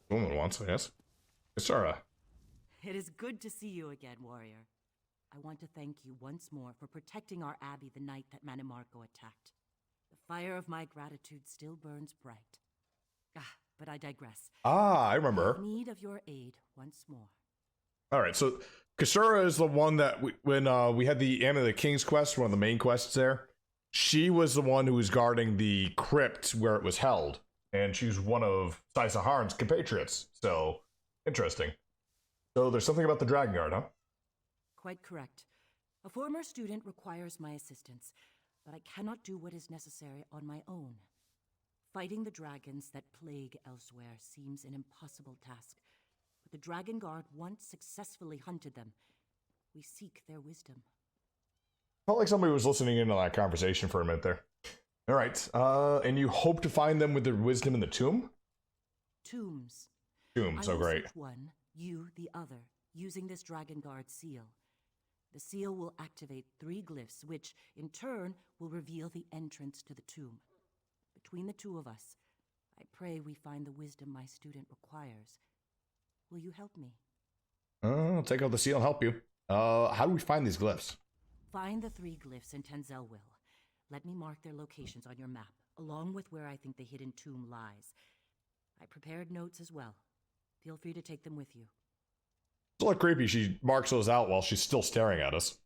Woman wants, yes. Sarah. It is good to see you again, warrior. I want to thank you once more for protecting our abbey the night that Manimarco attacked. The fire of my gratitude still burns bright. But I digress. Ah, I I remember have her. need of your aid once more. All right, so Kasura is the one that when we had the Amulet of the King's quest, one of the main quests there. She was the one who was guarding the crypt where it was held, and she's one of Sai Saharan's compatriots. So interesting. So there's something about the Dragonguard, huh? Quite correct. A former student requires my assistance, but I cannot do what is necessary on my own. Fighting the dragons that plague elsewhere seems an impossible task, but the Dragonguard once successfully hunted them. We seek their wisdom. Felt like somebody was listening into that conversation for a minute there. All right, and you hope to find them with their wisdom in the tomb? Tombs. Tomb, so great. Search one, you the other, using this Dragonguard seal. The seal will activate 3 glyphs, which, in turn, will reveal the entrance to the tomb. Between the two of us, I pray we find the wisdom my student requires. Will you help me? I'll take out the seal and help you. How do we find these glyphs? Find the 3 glyphs in Tenzelwil. Let me mark their locations on your map, along with where I think the hidden tomb lies. I prepared notes as well. Feel free to take them with you. It's a little creepy. She marks those out while she's still staring at us.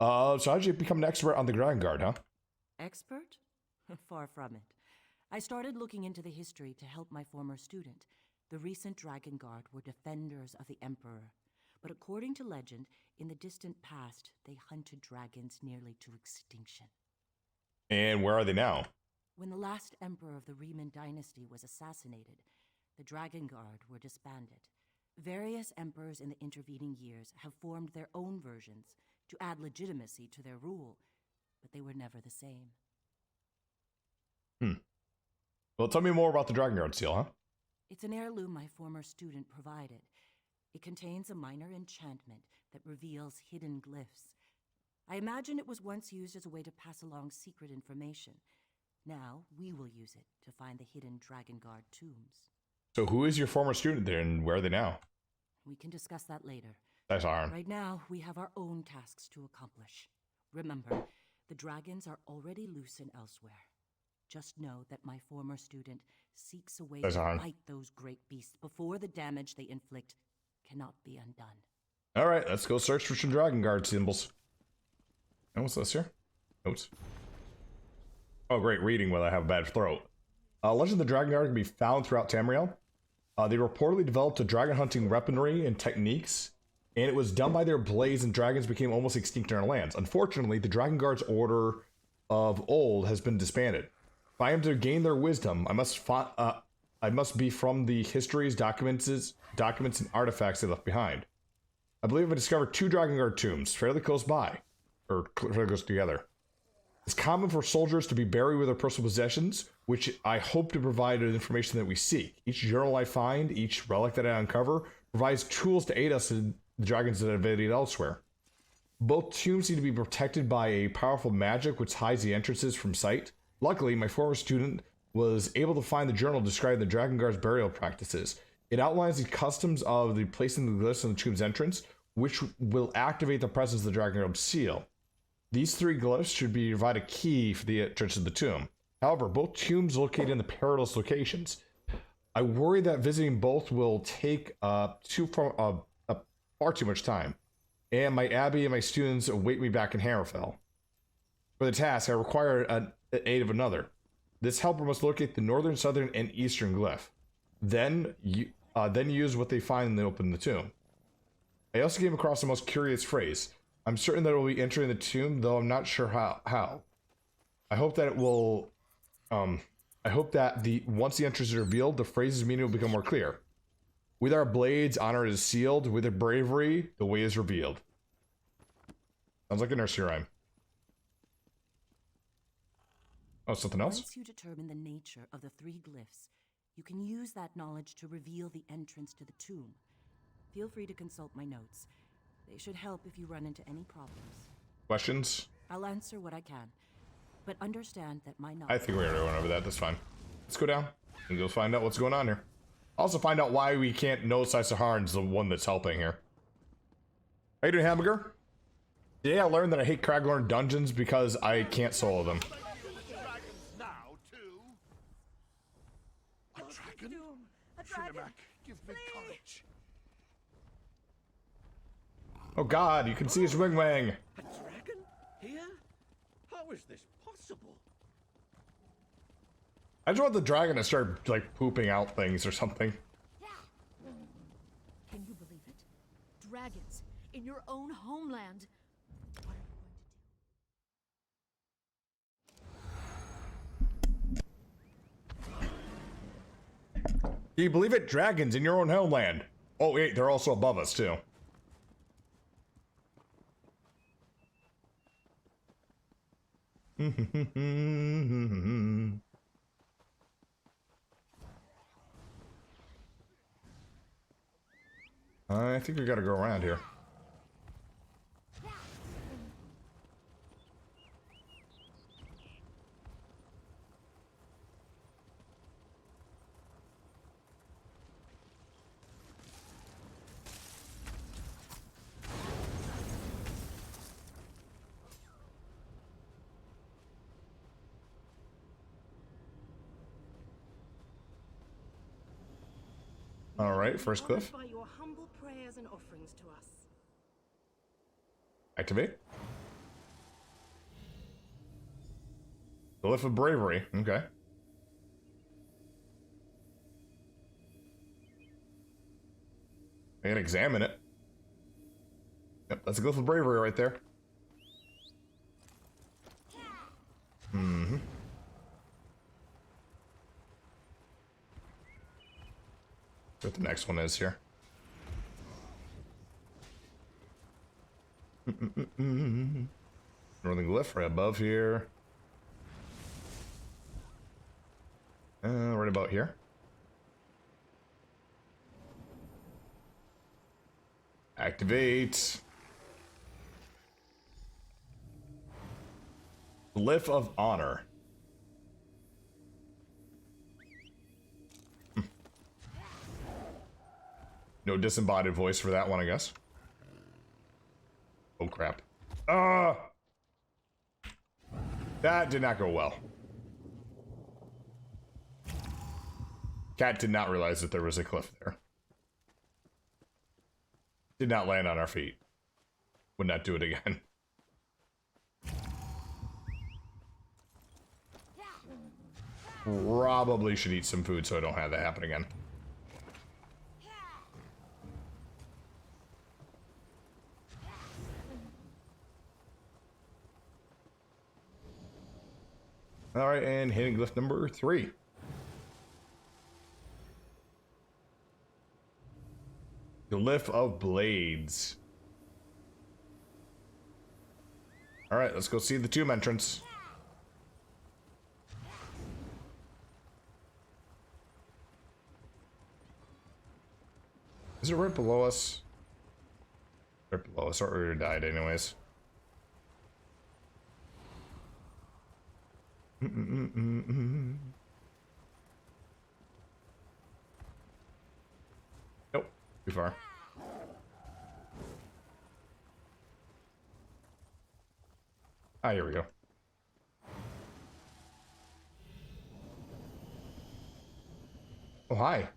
So how did you become an expert on the Dragonguard, huh? Expert? Far from it. I started looking into the history to help my former student. The recent Dragonguard were defenders of the Emperor. But according to legend, in the distant past, they hunted dragons nearly to extinction. And where are they now? When the last emperor of the Riemann dynasty was assassinated, the Dragonguard were disbanded. Various emperors in the intervening years have formed their own versions to add legitimacy to their rule, but they were never the same. Well, tell me more about the Dragonguard seal, huh? It's an heirloom my former student provided. It contains a minor enchantment that reveals hidden glyphs. I imagine it was once used as a way to pass along secret information. Now, we will use it to find the hidden Dragonguard tombs. So who is your former student there, and where are they now? We can discuss that later. That's Aaron. Right now, we have our own tasks to accomplish. Remember, the dragons are already loose and elsewhere. Just know that my former student seeks a way to fight those great beasts before the damage they inflict cannot be undone. All right, let's go search for some Dragonguard symbols. And what's this here? Notes. Oh, great, reading while I have a bad throat. Legend of the Dragonguard can be found throughout Tamriel. They reportedly developed a dragon hunting weaponry and techniques, and it was done by their blades, and dragons became almost extinct in our lands. Unfortunately, the Dragonguard's order of old has been disbanded. If I am to gain their wisdom, I must be from the histories, documents, and artifacts they left behind. I believe I discovered 2 Dragonguard tombs, fairly close by, or fairly close together. It's common for soldiers to be buried with their personal possessions, which I hope to provide the information that we seek. Each journal I find, each relic that I uncover, provides tools to aid us in the dragons that have evaded elsewhere. Both tombs seem to be protected by a powerful magic which hides the entrances from sight. Luckily, my former student was able to find the journal describing the Dragonguard's burial practices. It outlines the customs of the placing the glyphs on the tomb's entrance, which will activate the presence of the Dragonguard seal. These 3 glyphs should provide a key for the entrance to the tomb. However, both tombs located in the perilous locations. I worry that visiting both will take far too much time, and my abbey and my students await me back in Hammerfell. For the task, I require an aid of another. This helper must locate the northern, southern, and eastern glyph. Then use what they find and then open the tomb. I also came across the most curious phrase. I'm certain that it will be entering the tomb, though I'm not sure how. I hope that it will. I hope that once the entrance is revealed, the phrase's meaning will become more clear. With our blades, honor is sealed. With their bravery, the way is revealed. Sounds like a nursery rhyme. Oh, something else? Once you determine the nature of the 3 glyphs, you can use that knowledge to reveal the entrance to the tomb. Feel free to consult my notes. They should help if you run into any problems. Questions? I'll answer what I can, but understand that my knowledge... I think we're going to run over that. That's fine. Let's go down and go find out what's going on here. Also find out why we can't know Saharn's the one that's helping here. How you doing, Hamburger? Today I learned that I hate Kraglorn dungeons because I can't solo them. A dragon? Shinnemak, give me courage. Oh god, you can see his wing wang. A dragon? Here? How is this possible? I just want the dragon to start, like, pooping out things or something. Can you believe it? Dragons in your own homeland. What are you going to do? Do you believe it? Dragons in your own homeland. Oh wait, they're also above us too. I think we gotta go around here. All right, first cliff. By your humble prayers and offerings to us. Activate. Glyph of Bravery. Okay. I can examine it. Yep, that's a Glyph of Bravery right there. Mm-hmm. What the next one is here. Northern Glyph right above here. Right about here. Activate. Glyph of Honor. No disembodied voice for that one, I guess. Oh crap. That did not go well. Cat did not realize that there was a cliff there. Did not land on our feet. Would not do it again. Probably should eat some food so I don't have that happen again. Alright, and hitting glyph number 3. Glyph of Blades. Alright, let's go see the tomb entrance. Is it right below us? Right below us, or we already died anyways. Nope, too far. Ah, here we go. Oh, hi.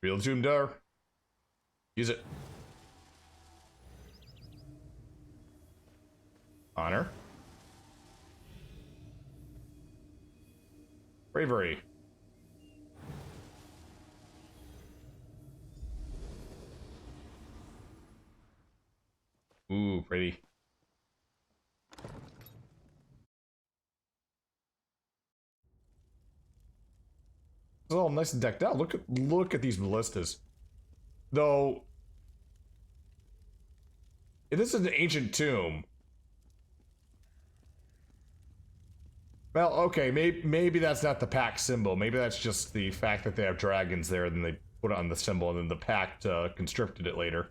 Real tomb door. Use it. Honor. Bravery. Ooh, pretty. It's all nice and decked out. Look at these ballistas. Though, this is an ancient tomb. Well, okay, maybe that's not the pact symbol. Maybe that's just the fact that they have dragons there, and then they put it on the symbol, and then the pact conscripted it later.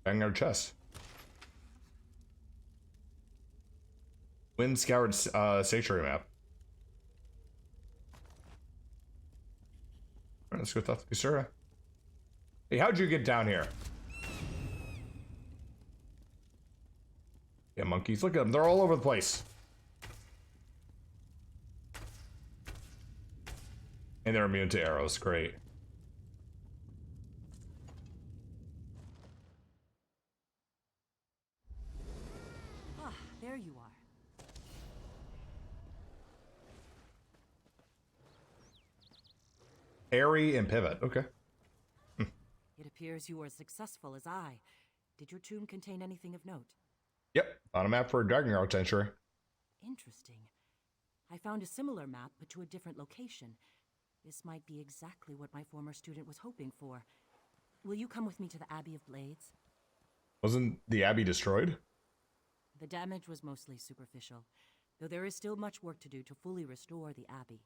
Dragonguard chest. Wind scoured sanctuary map. Alright, let's go talk to Kusura. Hey, how'd you get down here? Yeah, monkeys. Look at them. They're all over the place. And they're immune to arrows. Great. Ah, there you are. Airy and pivot. Okay. It appears you were as successful as I. Did your tomb contain anything of note? Yep. On a map for a Dragonguard sanctuary. Interesting. I found a similar map, but to a different location. This might be exactly what my former student was hoping for. Will you come with me to the Abbey of Blades? Wasn't the Abbey destroyed? The damage was mostly superficial, though there is still much work to do to fully restore the Abbey.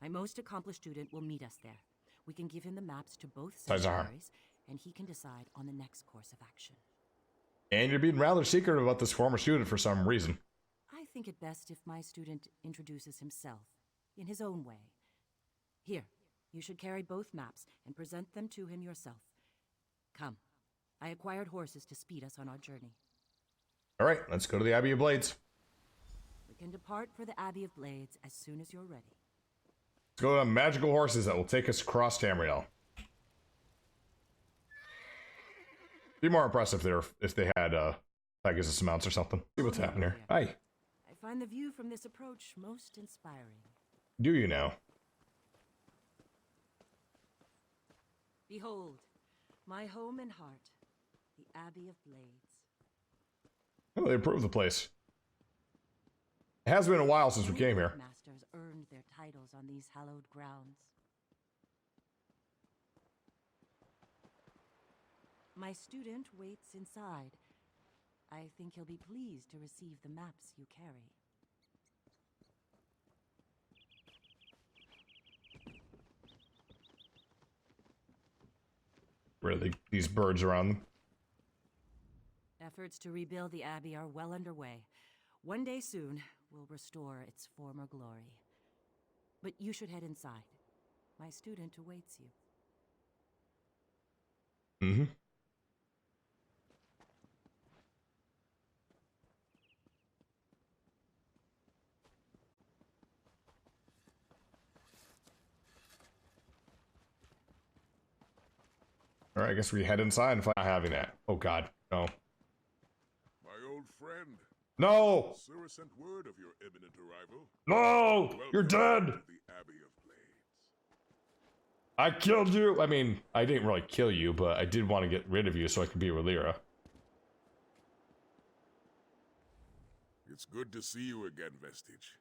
My most accomplished student will meet us there. We can give him the maps to both sanctuaries, and he can decide on the next course of action. And you're being rather secretive about this former student for some reason. I think it best if my student introduces himself, in his own way. Here, you should carry both maps and present them to him yourself. Come, I acquired horses to speed us on our journey. Alright, let's go to the Abbey of Blades. We can depart for the Abbey of Blades as soon as you're ready. Let's go on magical horses that will take us across Tamriel. Be more impressive if they had Pegasus mounts or something. See what's happening here. Hi. I find the view from this approach most inspiring. Do you now? Behold, my home and heart, the Abbey of Blades. Oh, they improved the place. It has been a while since we came here. Masters earned their titles on these hallowed grounds. My student waits inside. I think he'll be pleased to receive the maps you carry. Really, these birds around them. Efforts to rebuild the Abbey are well underway. One day soon, we'll restore its former glory. But you should head inside. My student awaits you. Mm-hmm. Alright, I guess we head inside and find not having that. Oh god, no. My old friend. No! Sura sent word of your imminent arrival. No! You're dead! To the Abbey of Blades. I killed you! I mean, I didn't really kill you, but I did want to get rid of you so I could be with Lyra. It's good to see you again, Vestige.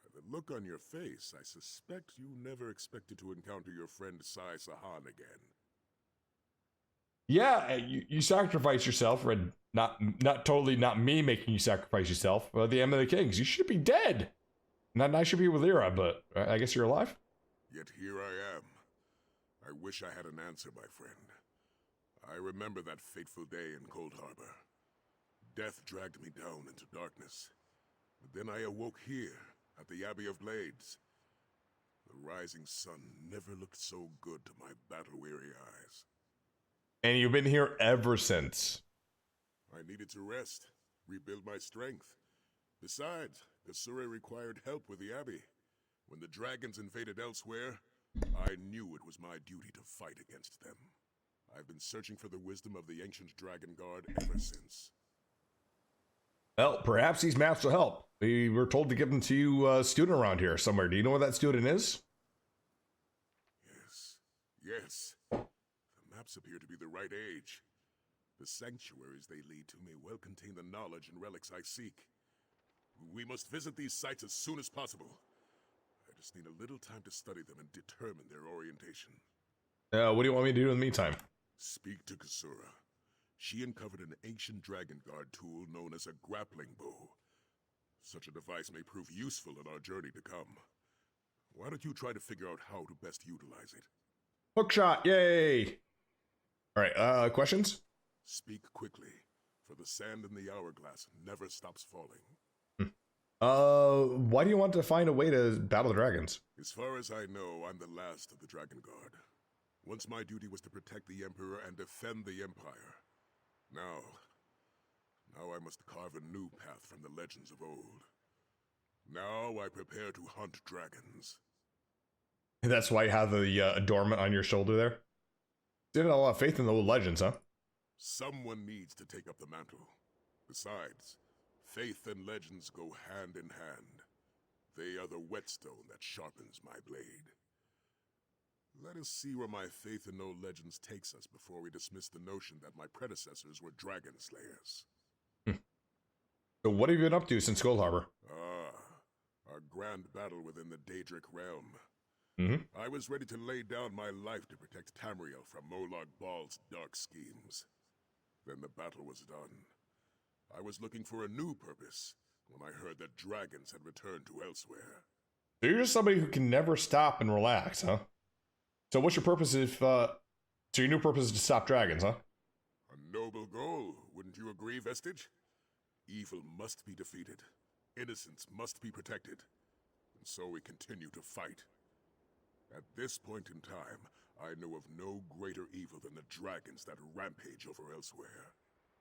By the look on your face, I suspect you never expected to encounter your friend Sai Sahan again. Yeah, you sacrifice yourself, or not me making you sacrifice yourself. The Emma of the Kings, you should be dead. Not I should be with Lyra, but I guess you're alive. Yet here I am. I wish I had an answer, my friend. I remember that fateful day in Cold Harbor. Death dragged me down into darkness. But then I awoke here, at the Abbey of Blades. The rising sun never looked so good to my battle-weary eyes. And you've been here ever since. I needed to rest, rebuild my strength. Besides, Kasura required help with the Abbey. When the dragons invaded elsewhere, I knew it was my duty to fight against them. I've been searching for the wisdom of the ancient Dragonguard ever since. Well, perhaps these maps will help. We were told to give them to you, a student around here somewhere. Do you know where that student is? Yes. The maps appear to be the right age. The sanctuaries they lead to may well contain the knowledge and relics I seek. We must visit these sites as soon as possible. I just need a little time to study them and determine their orientation. What do you want me to do in the meantime? Speak to Kasura. She uncovered an ancient Dragonguard tool known as a grappling bow. Such a device may prove useful in our journey to come. Why don't you try to figure out how to best utilize it? Hookshot, yay! Alright, questions? Speak quickly, for the sand in the hourglass never stops falling. Why do you want to find a way to battle the dragons? As far as I know, I'm the last of the Dragonguard. Once my duty was to protect the Emperor and defend the Empire. Now I must carve a new path from the legends of old. Now I prepare to hunt dragons. That's why you have the adornment on your shoulder there? You didn't have a lot of faith in the old legends, huh? Someone needs to take up the mantle. Besides, faith and legends go hand in hand. They are the whetstone that sharpens my blade. Let us see where my faith in no legends takes us before we dismiss the notion that my predecessors were dragon slayers. So what have you been up to since Cold Harbor? Our grand battle within the Daedric realm. Mm-hmm. I was ready to lay down my life to protect Tamriel from Molag Bal's dark schemes. Then the battle was done. I was looking for a new purpose when I heard that dragons had returned to elsewhere. So you're just somebody who can never stop and relax, huh? So what's your purpose if, so your new purpose is to stop dragons, huh? A noble goal, wouldn't you agree, Vestige? Evil must be defeated. Innocence must be protected. And so we continue to fight. At this point in time, I know of no greater evil than the dragons that rampage over elsewhere.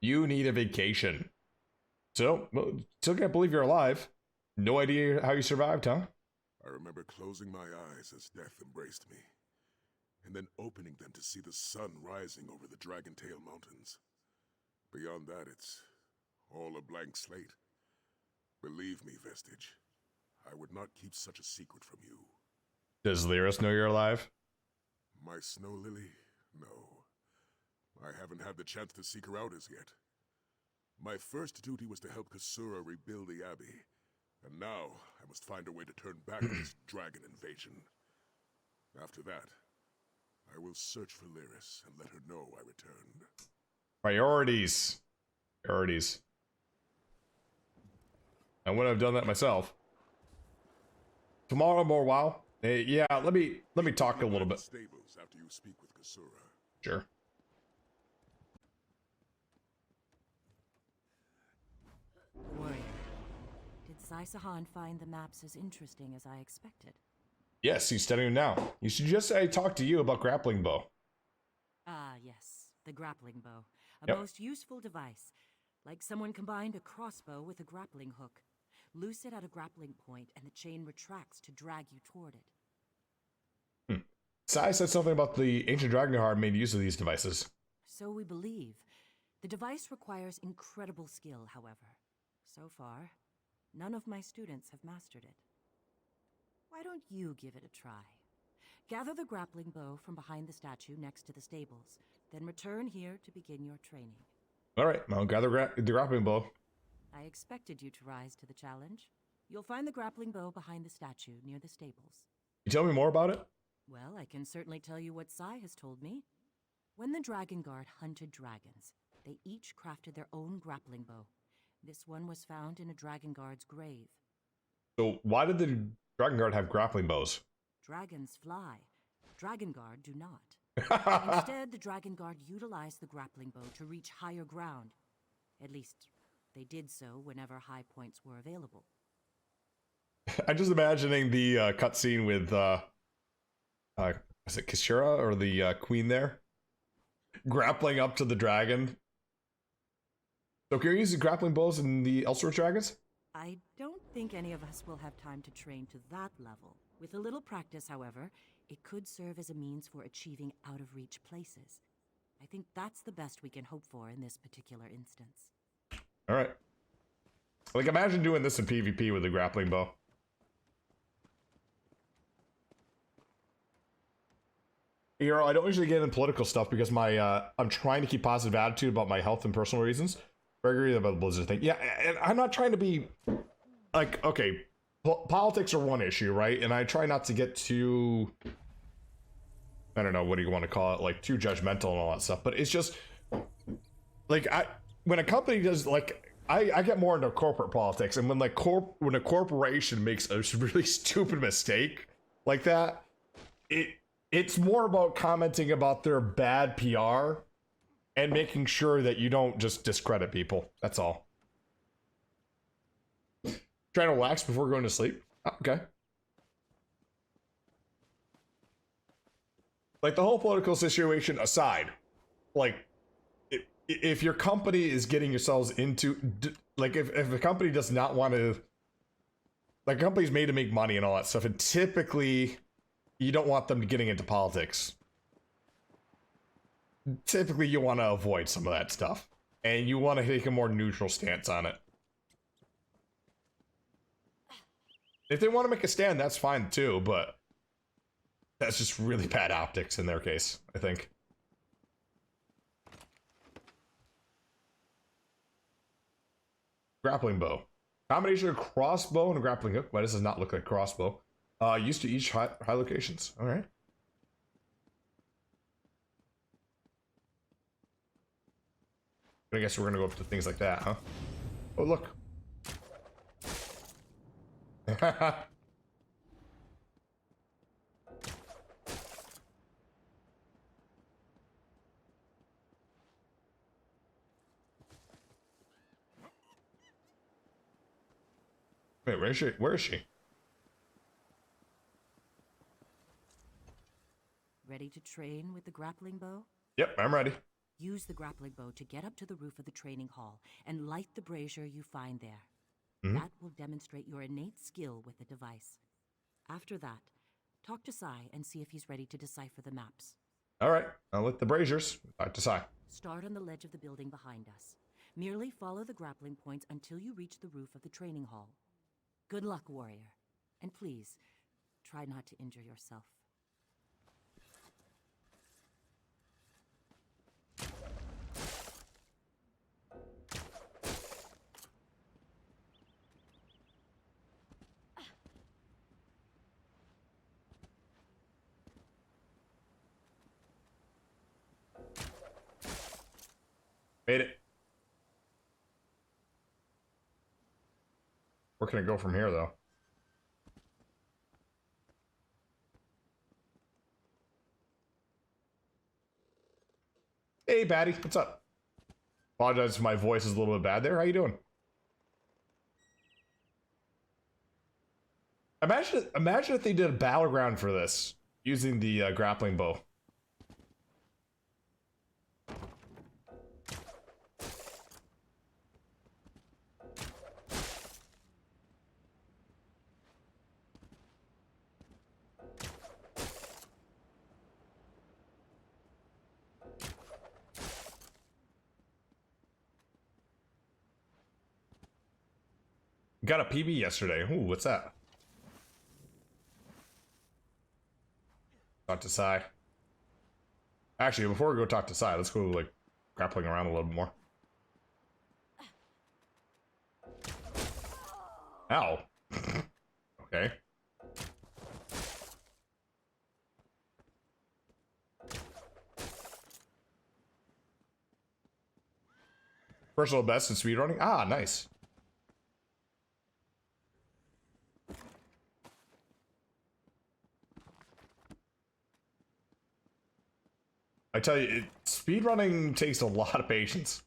You need a vacation. So, well, still can't believe you're alive. No idea how you survived, huh? I remember closing my eyes as death embraced me, and then opening them to see the sun rising over the Dragontail Mountains. Beyond that, it's all a blank slate. Believe me, Vestige, I would not keep such a secret from you. Does Lyris know you're alive? My snow lily? No. I haven't had the chance to seek her out as yet. My first duty was to help Kasura rebuild the Abbey, and now I must find a way to turn back this dragon invasion. After that, I will search for Lyris and let her know I returned. Priorities. Priorities. I wouldn't have done that myself. Tomorrow more WoW? Yeah, let me talk a little bit. Stables after you speak with Kasura. Sure. Warrior, did Sai-Sahan find the maps as interesting as I expected? Yes, he's studying them now. You should just say I talked to you about grappling bow. Ah, yes, the grappling bow. A Yep. most useful device. Like someone combined a crossbow with a grappling hook. Loose it at a grappling point, and the chain retracts to drag you toward it. Sai said something about the ancient Dragonguard made use of these devices. So we believe. The device requires incredible skill, however. So far, none of my students have mastered it. Why don't you give it a try? Gather the grappling bow from behind the statue next to the stables, then return here to begin your training. Alright, I'll gather the grappling bow. I expected you to rise to the challenge. You'll find the grappling bow behind the statue near the stables. You tell me more about it? Well, I can certainly tell you what Sai has told me. When the Dragonguard hunted dragons, they each crafted their own grappling bow. This one was found in a Dragonguard's grave. So why did the Dragonguard have grappling bows? Dragons fly. Dragonguard do not. Instead, the Dragonguard utilized the grappling bow to reach higher ground. At least, they did so whenever high points were available. I'm just imagining the cutscene with, is it Kashira or the queen there? Grappling up to the dragon. So can you use the grappling bows in the Elsewhere dragons? I don't think any of us will have time to train to that level. With a little practice, however, it could serve as a means for achieving out-of-reach places. I think that's the best we can hope for in this particular instance. Alright. Like, imagine doing this in PvP with a grappling bow. You know, I don't usually get into political stuff because my, I'm trying to keep positive attitude about my health and personal reasons. I agree about the Blizzard thing. Yeah, and I'm not trying to be, like, okay, politics are one issue, right? And I try not to get too, I don't know, what do you want to call it? Like, too judgmental and all that stuff. But it's just, like, when a company does, like, I get more into corporate politics. And when, like, when a corporation makes a really stupid mistake like that, it's more about commenting about their bad PR and making sure that you don't just discredit people. That's all. Trying to relax before going to sleep. Oh, okay. Like, the whole political situation aside, like, if your company is getting yourselves into, like, if a company does not want to, like, a company's made to make money and all that stuff, and typically you don't want them getting into politics. Typically you want to avoid some of that stuff, and you want to take a more neutral stance on it. If they want to make a stand, that's fine too, but that's just really bad optics in their case, I think. Grappling bow. Combination of crossbow and a grappling hook. Why does this not look like crossbow? Used to each high locations. Alright. I guess we're gonna go up to things like that, huh? Oh, look. Wait, where is she? Where is she? Ready to train with the grappling bow? Yep, I'm ready. Use the grappling bow to get up to the roof of the training hall and light the brazier you find there. That will demonstrate your innate skill with the device. After that, talk to Sai and see if he's ready to decipher the maps. Alright, I'll lit the braziers. Talk to Sai. Start on the ledge of the building behind us. Merely follow the grappling points until you reach the roof of the training hall. Good luck, warrior. And please, try not to injure yourself. Made it. Where can I go from here, though? Hey, Batty, what's up? Apologize if my voice is a little bit bad there. How you doing? Imagine if they did a battleground for this using the grappling bow. Got a PB yesterday. Ooh, what's that? Talk to Sai. Actually, before we go talk to Sai, let's go, like, grappling around a little bit more. Ow. Okay. Personal best in speedrunning? Ah, nice. I tell you, speedrunning takes a lot of patience.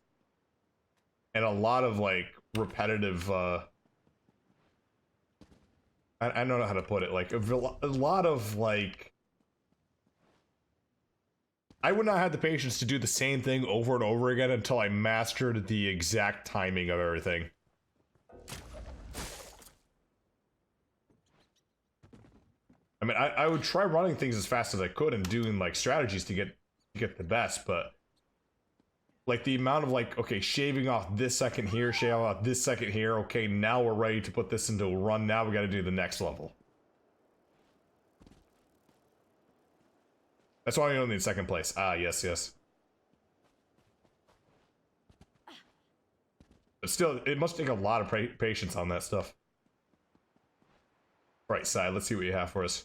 And a lot of, like, repetitive, I don't know how to put it, like, a lot of, like... I would not have the patience to do the same thing over and over again until I mastered the exact timing of everything. I mean, I would try running things as fast as I could and doing, like, strategies to get the best, but like the amount of, like, okay, shaving off this second here, shaving off this second here, okay, now we're ready to put this into a run, now we got to do the next level. That's why I only need second place. Ah, yes, yes. But still, it must take a lot of patience on that stuff. Right side, let's see what you have for us.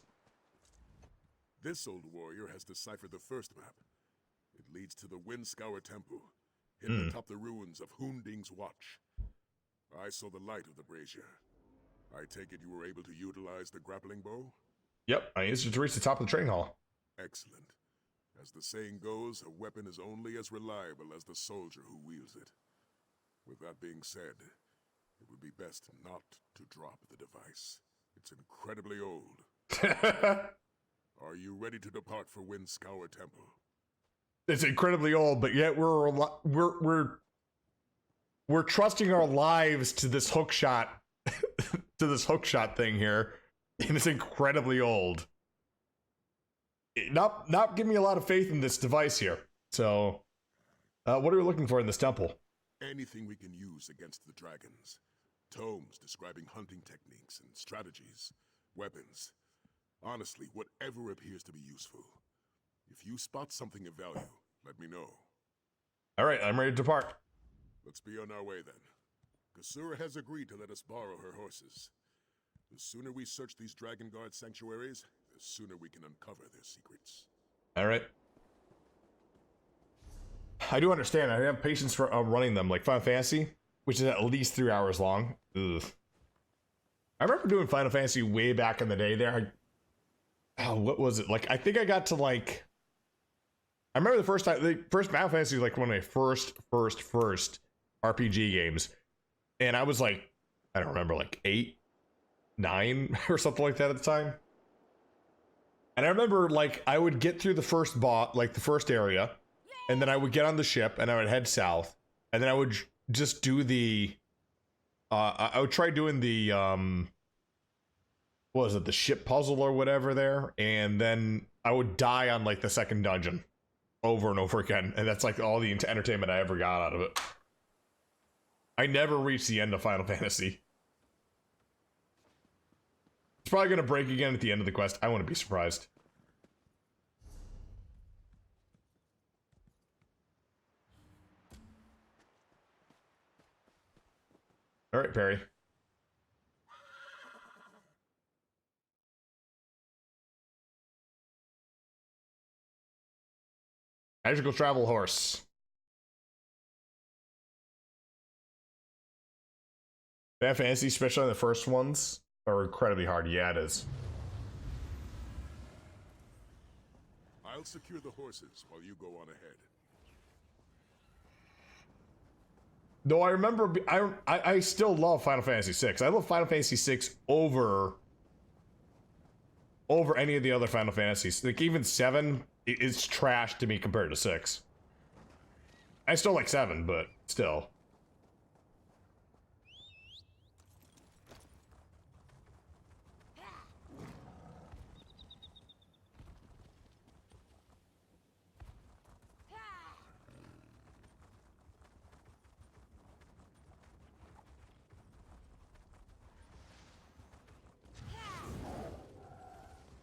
This old warrior has deciphered the first map. It leads to the Windscour Temple, hidden atop the ruins of Hunding's Watch. I saw the light of the brazier. I take it you were able to utilize the grappling bow? Yep, I used it to reach the top of the train hall. Excellent. As the saying goes, a weapon is only as reliable as the soldier who wields it. With that being said, it would be best not to drop the device. It's incredibly old. Are you ready to depart for Windscour Temple? It's incredibly old, but yet we're trusting our lives to this hook shot to this hook shot thing here, and it's incredibly old. Not giving me a lot of faith in this device here. So, what are we looking for in this temple? Anything we can use against the dragons. Tomes describing hunting techniques and strategies, weapons. Honestly, whatever appears to be useful. If you spot something of value, let me know. All right, I'm ready to depart. Let's be on our way then. Kasura has agreed to let us borrow her horses. The sooner we search these Dragonguard sanctuaries, the sooner we can uncover their secrets. All right. I do understand. I have patience for running them, like Final Fantasy, which is at least 3 hours long. Ugh. I remember doing Final Fantasy way back in the day there. What was it? Like, I think I got to, like... I remember the first Final Fantasy was like one of my first RPG games. And I was like, I don't remember, like 8, 9 or something like that at the time. And I remember, like, I would get through the first like the first area, and then I would get on the ship and I would head south, and then I would just do the I would try doing the what was it, the ship puzzle or whatever there, and then I would die on like the second dungeon over and over again, and that's like all the entertainment I ever got out of it. I never reached the end of Final Fantasy. It's probably gonna break again at the end of the quest. I wouldn't be surprised. All right, Perry. Magical travel horse. Final Fantasy, especially the first ones, are incredibly hard. Yeah, it is. I'll secure the horses while you go on ahead. Though I remember, I still love Final Fantasy VI. I love Final Fantasy VI over any of the other Final Fantasies. Like, even 7 is trash to me compared to 6. I still like 7, but still.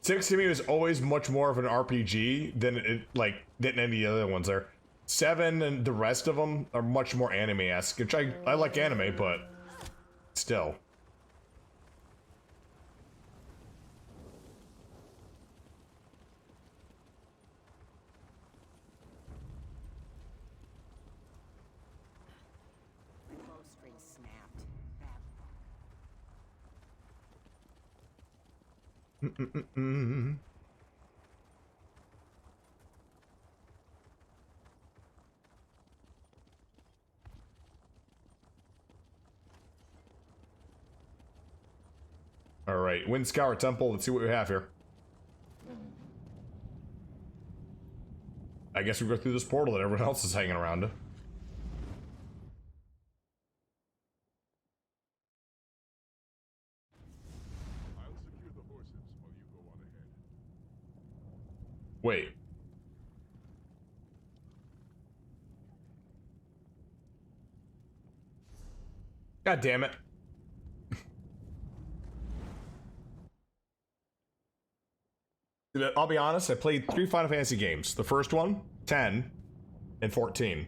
Six to me was always much more of an RPG than than any of the other ones are. 7 and the rest of them are much more anime-esque, which I like anime, but still. Bowstring snapped. All right, Windscour Temple. Let's see what we have here. I guess we go through this portal that everyone else is hanging around. I'll secure the horses while you go on ahead. Wait. God damn it. I'll be honest, I played 3 Final Fantasy games. The first one, 10, and 14.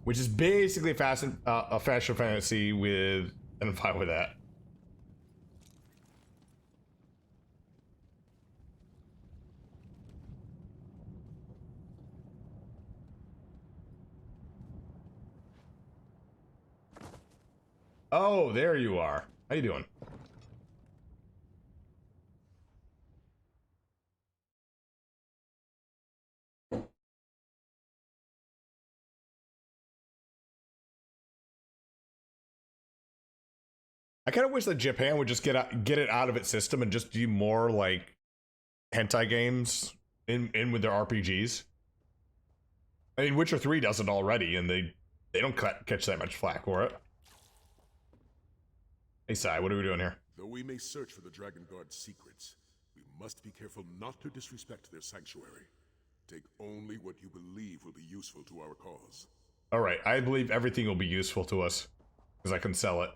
Which is basically a Fashion Fantasy with... and I'm fine with that. Oh, there you are. How you doing? I kind of wish that Japan would just get it out of its system and just do more like hentai games in with their RPGs. I mean, Witcher 3 does it already, and they don't catch that much flack for it. Hey, Sai, what are we doing here? Though we may search for the Dragonguard's secrets, we must be careful not to disrespect their sanctuary. Take only what you believe will be useful to our cause. Alright, I believe everything will be useful to us, because I can sell it.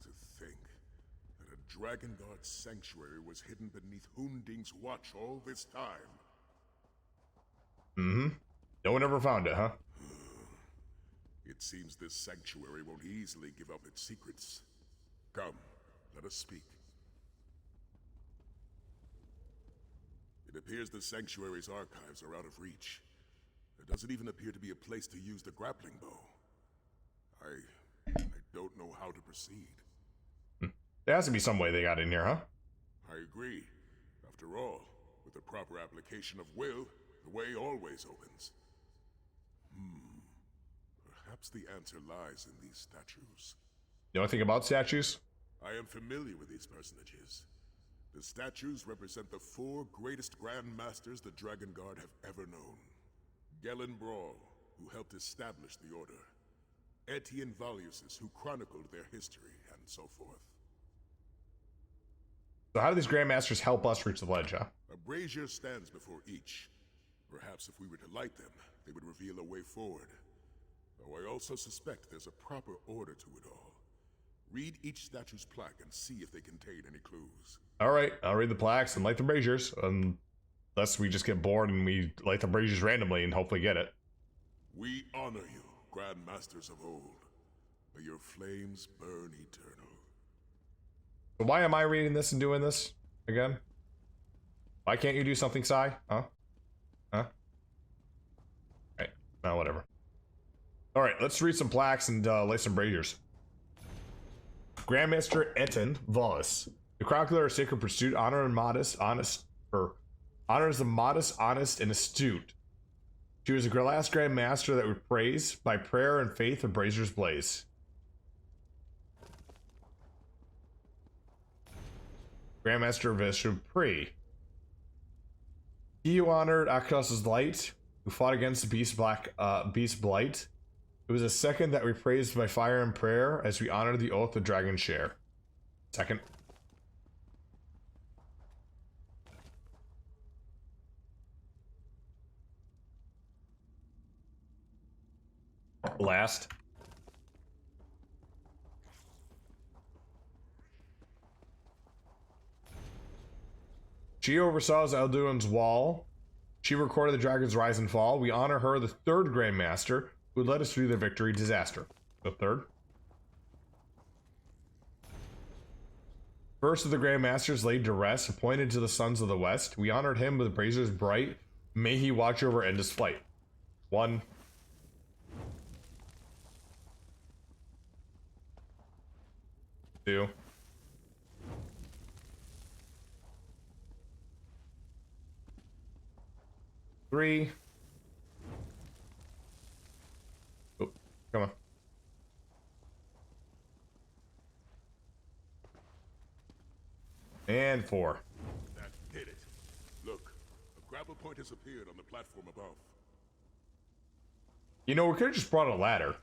To think that a Dragonguard sanctuary was hidden beneath Hunding's watch all this time. Mm-hmm. No one ever found it, huh? It seems this sanctuary won't easily give up its secrets. Come, let us speak. It appears the sanctuary's archives are out of reach. There doesn't even appear to be a place to use the grappling bow. I don't know how to proceed. There has to be some way they got in here, huh? I agree. After all, with the proper application of will, the way always opens. Perhaps the answer lies in these statues. You know anything about statues? I am familiar with these personages. The statues represent the 4 greatest Grand Masters the Dragonguard have ever known. Gellin Brawl, who helped establish the Order. Etienne Valusis, who chronicled their history, and so forth. So how do these Grandmasters help us reach the ledge, huh? A brazier stands before each. Perhaps if we were to light them, they would reveal a way forward. Though I also suspect there's a proper order to it all. Read each statue's plaque and see if they contain any clues. Alright, I'll read the plaques and light the braziers. Unless we just get bored and we light the braziers randomly and hopefully get it. We honor you, Grand Masters of old. May your flames burn eternal. So why am I reading this and doing this again? Why can't you do something, Sai? Huh? Huh? Alright, no, whatever. Alright, let's read some plaques and light some braziers. Grandmaster Etienne Valis. The chronicler of sacred pursuit, honors the modest, honest, and astute. She was the last Grand Master that would praise by prayer and faith of braziers blaze. Grandmaster Vishupri. He who honored Akas's light, who fought against the beast blight. It was a second that we praised by fire and prayer as we honored the oath the dragons share. Second. Last. She oversaw Elduin's wall. She recorded the dragon's rise and fall. We honor her, the 3rd Grand Master, who led us through the victory disaster. The 3rd. First of the Grand Masters laid to rest, appointed to the sons of the west. We honored him with braziers bright. May he watch over endless flight. 1. 2. 3. Oh, come on. And 4. That did it. Look, a grapple point has appeared on the platform above. You know, we could have just brought a ladder.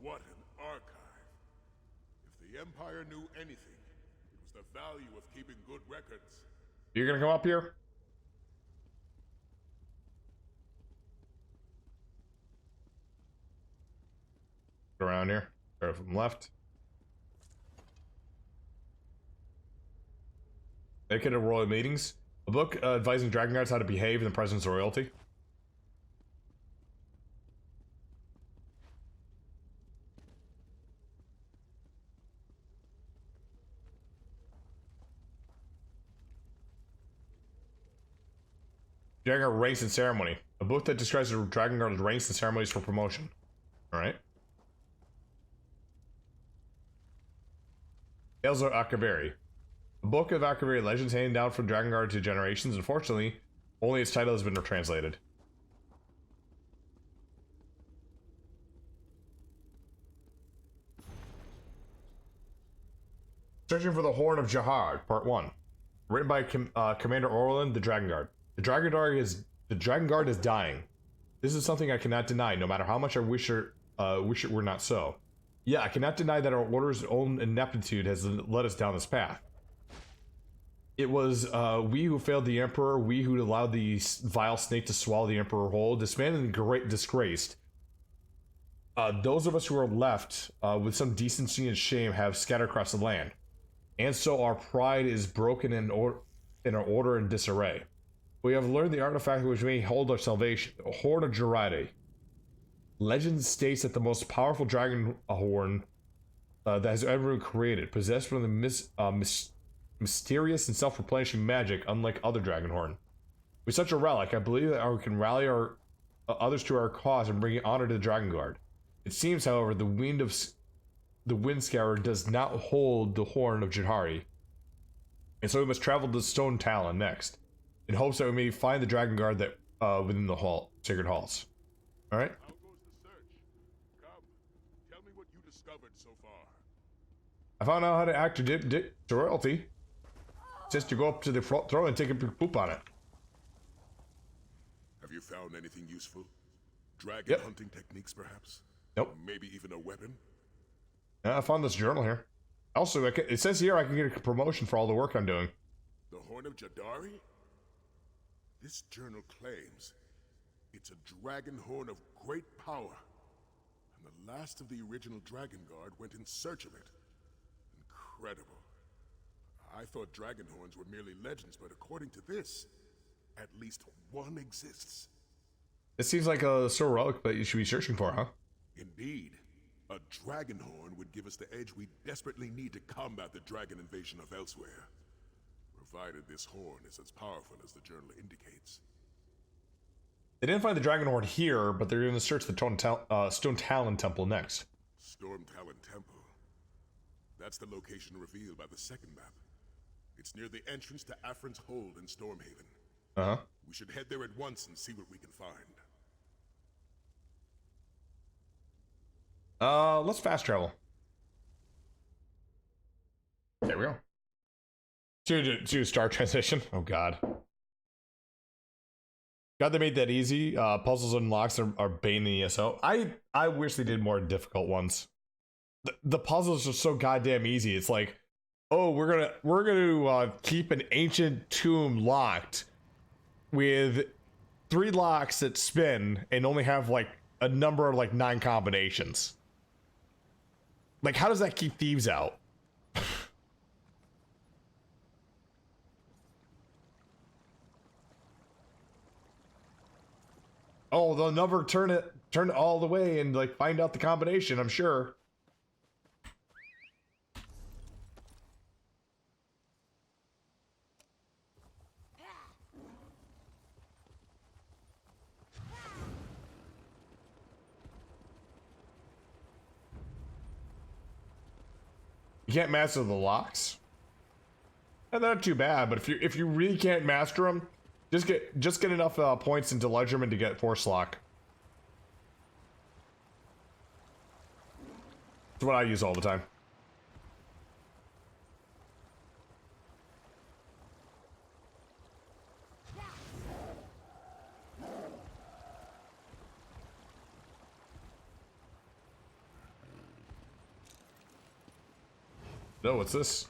What an archive. If the Empire knew anything, it was the value of keeping good records. You're gonna come up here? Go around here. Go from left. Etiquette of royal meetings. A book advising Dragonguards how to behave in the presence of royalty. Dragonguard ranks and ceremony. A book that describes the Dragonguard's ranks and ceremonies for promotion. Alright. Elzo Akavari. A book of Activated legends handed down from Dragonguard to generations. Unfortunately, only its title has been translated. Searching for the Horn of Jahar, Part 1. Written by Commander Orlin, the Dragonguard. The Dragonguard is dying. This is something I cannot deny, no matter how much I wish it were not so. Yeah, I cannot deny that our Order's own ineptitude has led us down this path. It was we who failed the Emperor, we who allowed the vile snake to swallow the Emperor whole, disbanded and disgraced. Those of us who are left with some decency and shame have scattered across the land. And so our pride is broken in our order in disarray. We have learned the artifact which may hold our salvation, the Horn of Jiraiya. Legend states that the most powerful dragon horn that has ever been created, possessed from the mysterious and self-replenishing magic unlike other dragon horn. With such a relic, I believe that we can rally our others to our cause and bring honor to the Dragonguard. It seems, however, the Windscourer does not hold the Horn of Jihari, and so we must travel to Stone Talon next, in hopes that we may find the Dragonguard that within the sacred halls. All right. How goes the search? Come, tell me what you discovered so far. I found out how to act to royalty. Just to go up to the throne and take a poop on it. Have you found anything useful? Dragon hunting techniques, perhaps? Nope. Maybe even a weapon? Yeah, I found this journal here. Also, it says here I can get a promotion for all the work I'm doing. The Horn of Jadari? This journal claims it's a dragon horn of great power, and the last of the original Dragonguard went in search of it. Incredible. I thought dragon horns were merely legends, but according to this, at least one exists. It seems like a sort of relic that you should be searching for, huh? Indeed. A dragon horn would give us the edge we desperately need to combat the dragon invasion of elsewhere. Provided this horn is as powerful as the journal indicates. They didn't find the dragon horn here, but they're going to search the Stone Talon Temple next. Storm Talon Temple. That's the location revealed by the second map. It's near the entrance to Afrin's Hold in Stormhaven. Uh-huh. We should head there at once and see what we can find. Let's fast travel. There we go. To start transition. Oh god. God, they made that easy. Puzzles and locks are bane in ESO. I wish they did more difficult ones. The puzzles are so goddamn easy. It's like, oh, we're gonna keep an ancient tomb locked with 3 locks that spin and only have like a number of like 9 combinations. Like, how does that keep thieves out? Oh, they'll never turn it all the way and like find out the combination, I'm sure. You can't master the locks? They're not too bad, but if you really can't master them, just get enough points into Ledgerman to get Force Lock. That's what I use all the time. No, what's this?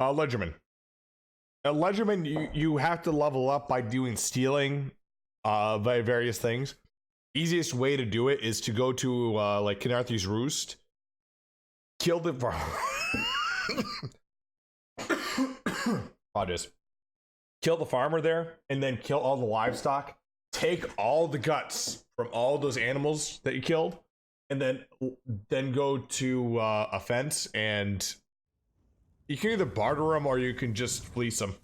Ledgerman. Ledgerman, you have to level up by doing stealing by various things. Easiest way to do it is to go to like Kinarthi's Roost, kill the just kill the farmer there, and then kill all the livestock. Take all the guts from all those animals that you killed, and then go to a fence and You can either barter them or you can just fleece them.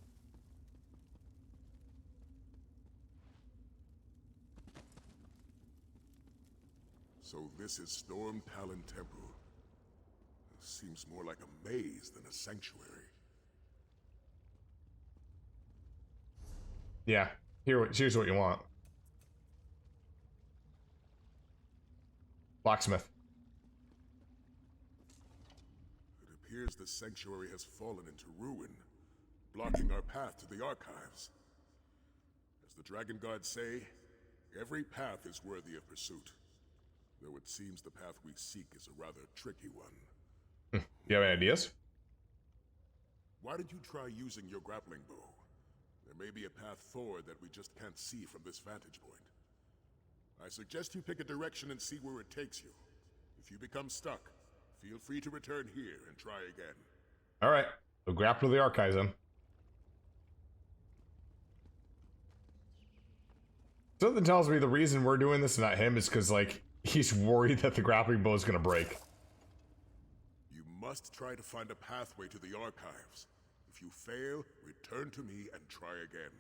So this is Storm Talon Temple. Seems more like a maze than a sanctuary. Yeah, here's what you want. Blacksmith. It appears the sanctuary has fallen into ruin, blocking our path to the archives. As the Dragonguard say, every path is worthy of pursuit. Though it seems the path we seek is a rather tricky one. You have any ideas? Why did you try using your grappling bow? There may be a path forward that we just can't see from this vantage point. I suggest you pick a direction and see where it takes you. If you become stuck, feel free to return here and try again. Alright, so grapple to the archives then. Something tells me the reason we're doing this and not him is because, like, he's worried that the grappling bow is gonna break. You must try to find a pathway to the archives. If you fail, return to me and try again.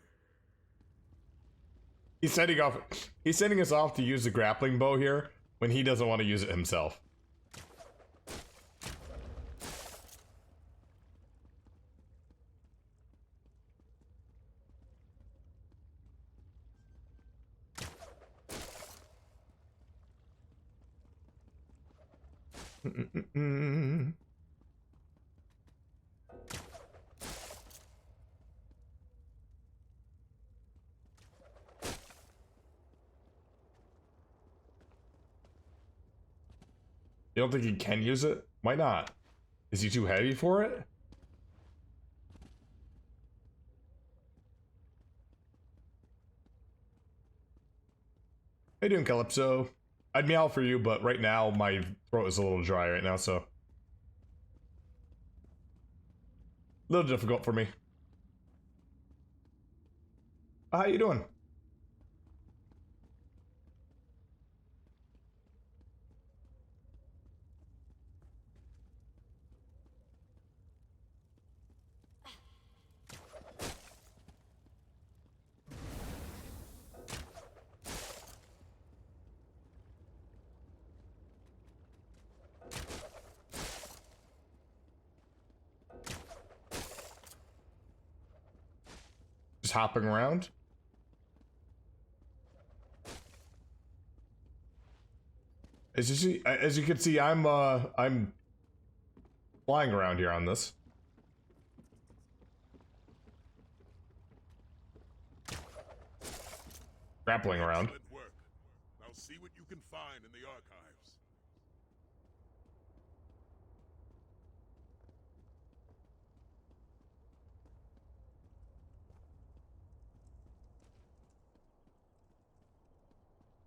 He's sending us off to use the grappling bow here when he doesn't want to use it himself. You don't think he can use it? Why not? Is he too heavy for it? How you doing, Calypso? I'd meow for you, but right now my throat is a little dry right now, so a little difficult for me. How you doing? Just hopping around. As you can see, I'm flying around here on this. Grappling around. Excellent work. Now see what you can find in the archives.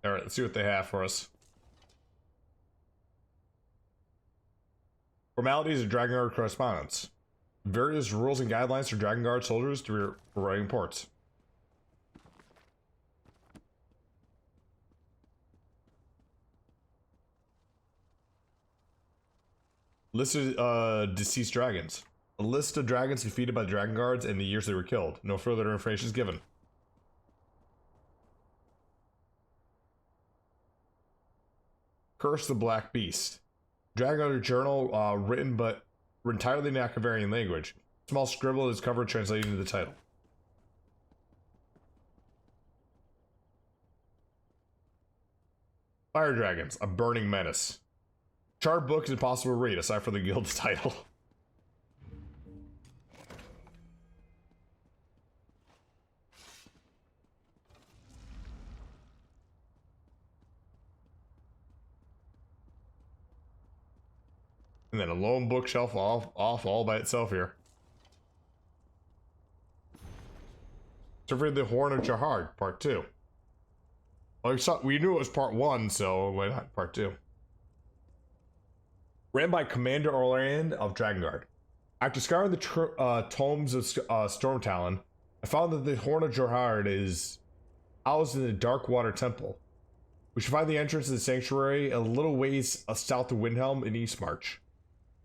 Alright, let's see what they have for us. Formalities of Dragonguard correspondence. Various rules and guidelines for Dragonguard soldiers for writing reports. Listed deceased dragons. A list of dragons defeated by the Dragonguards and the years they were killed. No further information is given. Curse the Black Beast. Dragonguard journal written but entirely in Akavarian language. Small scribble is covered translating to the title. Fire Dragons, a burning menace. Charred book is impossible to read aside from the guild's title. And then a lone bookshelf off all by itself here. Survey the Horn of Jahard, Part 2. Well, we knew it was Part 1, so why not Part 2? Ran by Commander Orland of Dragonguard. After scouring the tomes of Storm Talon, I found that the Horn of Jahard is housed in the Darkwater Temple. We should find the entrance to the sanctuary a little ways south of Windhelm in Eastmarch.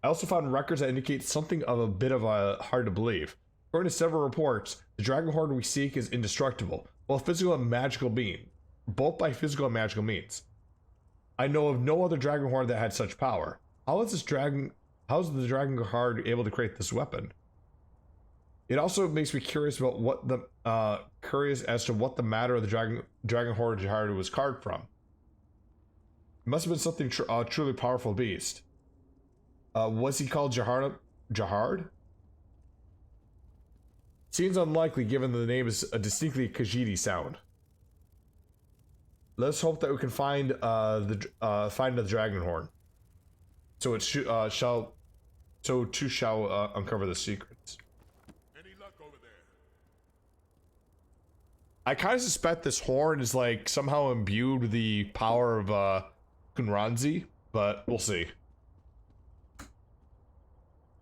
I also found records that indicate something of a bit of a hard to believe. According to several reports, the Dragonhord we seek is indestructible, both physical and magical being, both by physical and magical means. I know of no other Dragonhord that had such power. How is the Dragonguard able to create this weapon? It also makes me curious about what the curious as to what the matter of the Dragonhord Jahard was carved from. It must have been something truly powerful beast. Was he called Jahard? Seems unlikely given that the name is a distinctly Khajiit sound. Let's hope that we can find the Dragonhorn. So it shall uncover the secrets. Any luck over there? I kind of suspect this horn is like somehow imbued with the power of Kunranzi, but we'll see.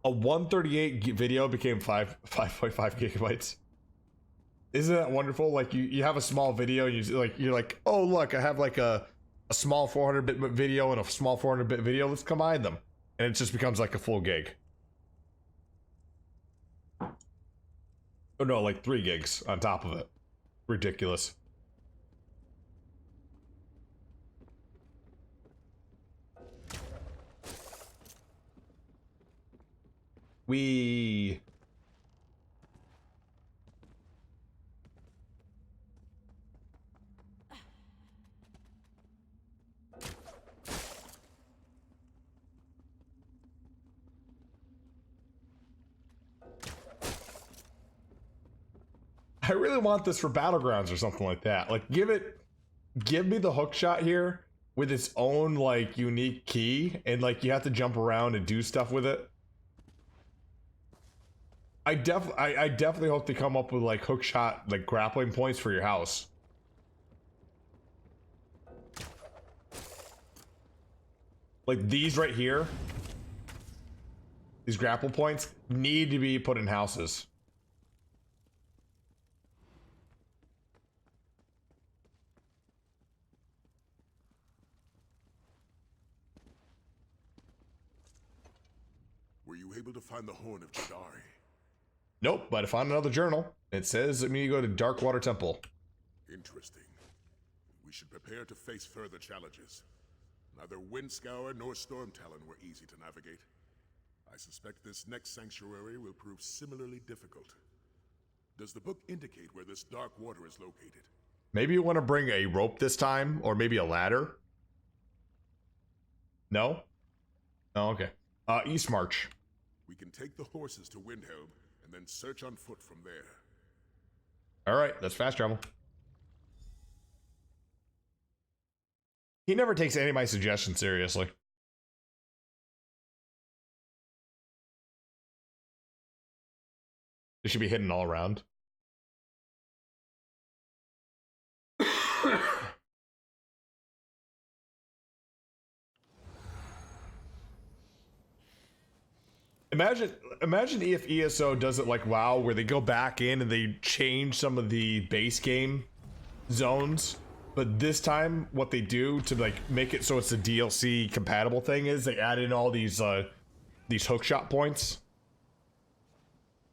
A 138 video became 5.5 gigabytes. Isn't that wonderful? Like you have a small video and you're like, oh look, I have like a small 400-bit video and a small 400-bit video. Let's combine them, and it just becomes like a full gig. Oh no, like 3 gigs on top of it. Ridiculous. I really want this for Battlegrounds or something like that. Like give me the hook shot here with its own like unique key, and like you have to jump around and do stuff with it. I definitely hope to come up with like hook shot like grappling points for your house. Like these right here. These grapple points need to be put in houses. Were you able to find the Horn of Chidari? Nope, but I found another journal. It says that we need to go to Darkwater Temple. Interesting. We should prepare to face further challenges. Neither Windscour nor Storm Talon were easy to navigate. I suspect this next sanctuary will prove similarly difficult. Does the book indicate where this dark water is located? Maybe you want to bring a rope this time, or maybe a ladder? No? Oh, okay. East March. We can take the horses to Windhelm and then search on foot from there. Alright, that's fast travel. He never takes any of my suggestions seriously. It should be hidden all around. Imagine if ESO does it like WoW, where they go back in and they change some of the base game zones, but this time what they do to like make it so it's a DLC compatible thing is they add in all these hookshot points.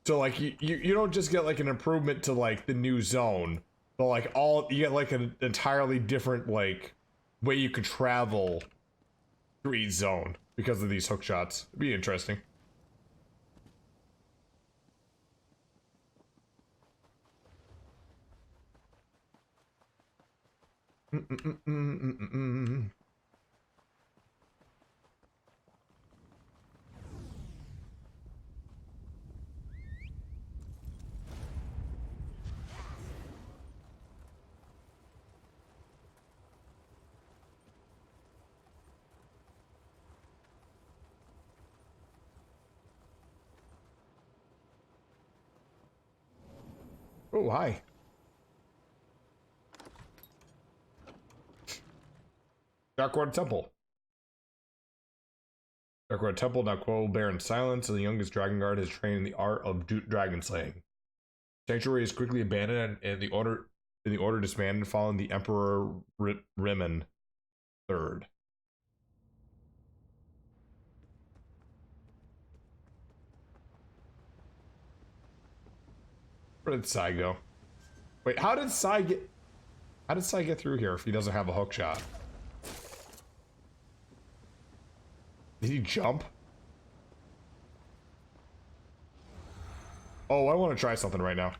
So like you don't just get like an improvement to like the new zone, but like you get like an entirely different like way you could travel through each zone because of these hookshots. It'd be interesting. Oh, hi. Darkwater Temple. Darkwater Temple, now Quo bear in silence, and the youngest Dragonguard has trained in the art of dragon slaying. Sanctuary is quickly abandoned, and the order disbanded following the Emperor Rimmon III. Where did Sai go? Wait, how did Sai get through here if he doesn't have a hook shot? Did he jump? Oh, I want to try something right now.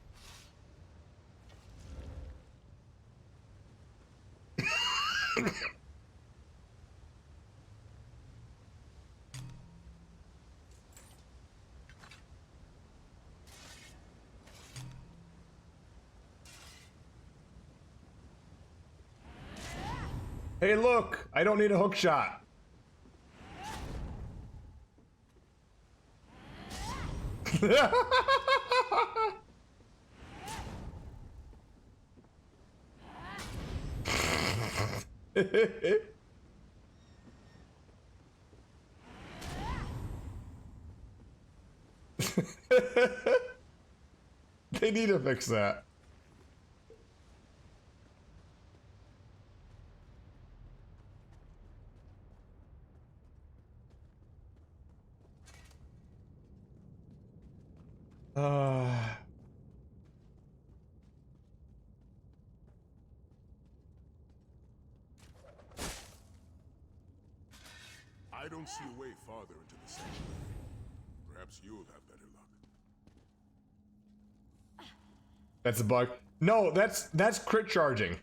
Hey, look! I don't need a hook shot. They need to fix that. I don't see a way farther into the sanctuary. Perhaps you'll have better luck. That's a bug. No, that's crit charging.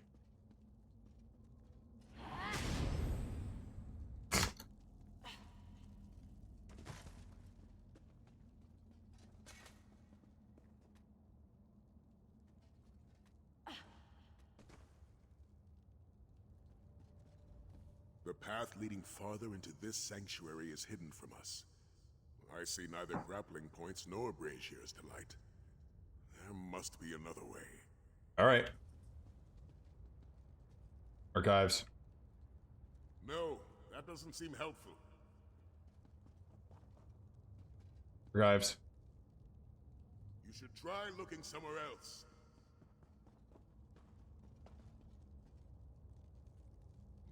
The path leading farther into this sanctuary is hidden from us. I see neither grappling points nor braziers to light. There must be another way. All right. Archives. No, that doesn't seem helpful. Archives. You should try looking somewhere else.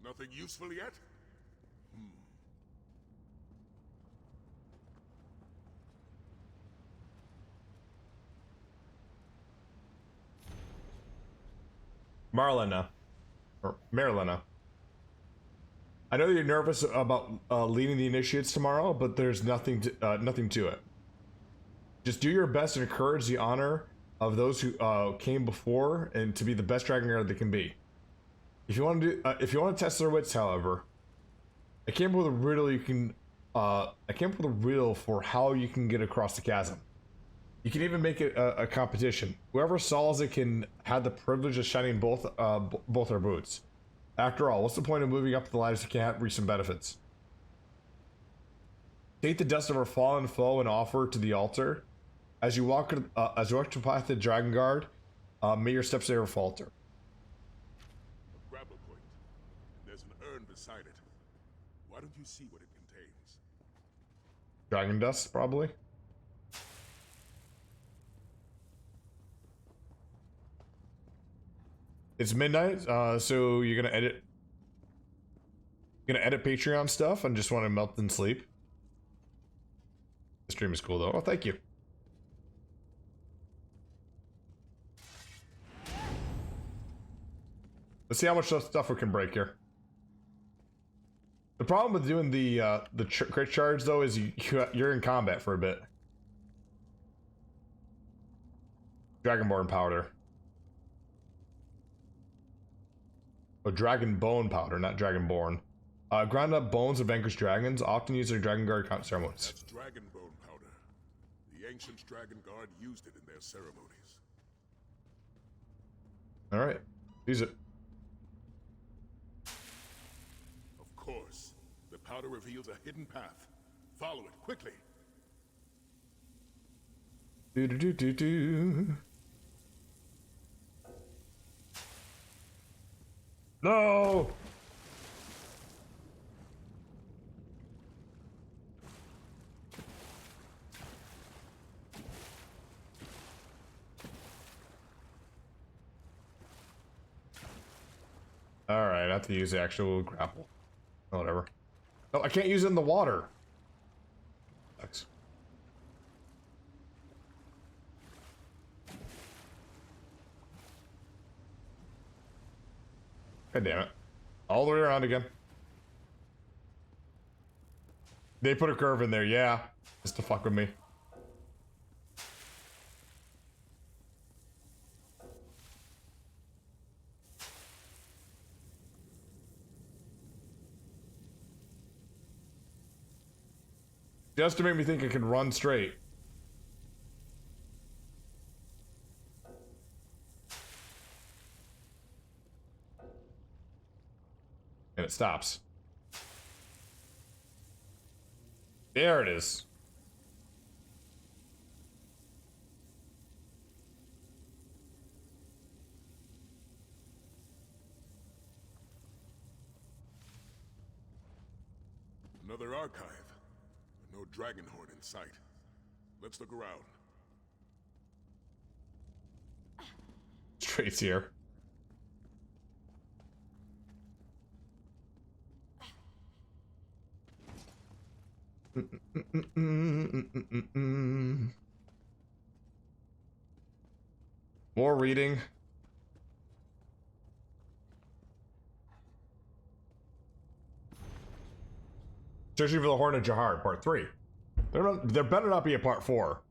Nothing useful yet? Marlena. Or Marilena. I know you're nervous about leading the initiates tomorrow, but there's nothing to it. Just do your best and encourage the honor of those who came before and to be the best Dragonguard they can be. If you want to test their wits, however, I came up with a riddle for how you can get across the chasm. You can even make it a competition. Whoever solves it can have the privilege of shining both our boots. After all, what's the point of moving up the ladders if you can't reach some benefits? Take the dust of our fallen foe and offer to the altar. As you walk to the path of the Dragonguard, may your steps never falter. A grapple point. There's an urn beside it. Why don't you see what it contains? Dragon dust, probably. It's midnight, so you're gonna edit Patreon stuff and just want to melt and sleep. The stream is cool though. Oh, thank you. Let's see how much stuff we can break here. The problem with doing the crit charge though is you're in combat for a bit. Dragonborn powder. Oh, dragon bone powder, not dragonborn. Ground up bones of vanquished dragons, often used in Dragonguard count ceremonies. That's dragon bone powder. The ancient Dragonguard used it in their ceremonies. All right, use it. Of course. The powder reveals a hidden path. Follow it, quickly. Do. No! Alright, I have to use the actual grapple. Whatever. No, I can't use it in the water. Sucks. God damn it. All the way around again. They put a curve in there, yeah. Just to fuck with me. Just to make me think I can run straight. And it stops. There it is. Another archive. No Dragonhord in sight. Let's look around. Trace here. More reading. Searching for the Horn of Jahar, Part 3. There better not be a Part 4.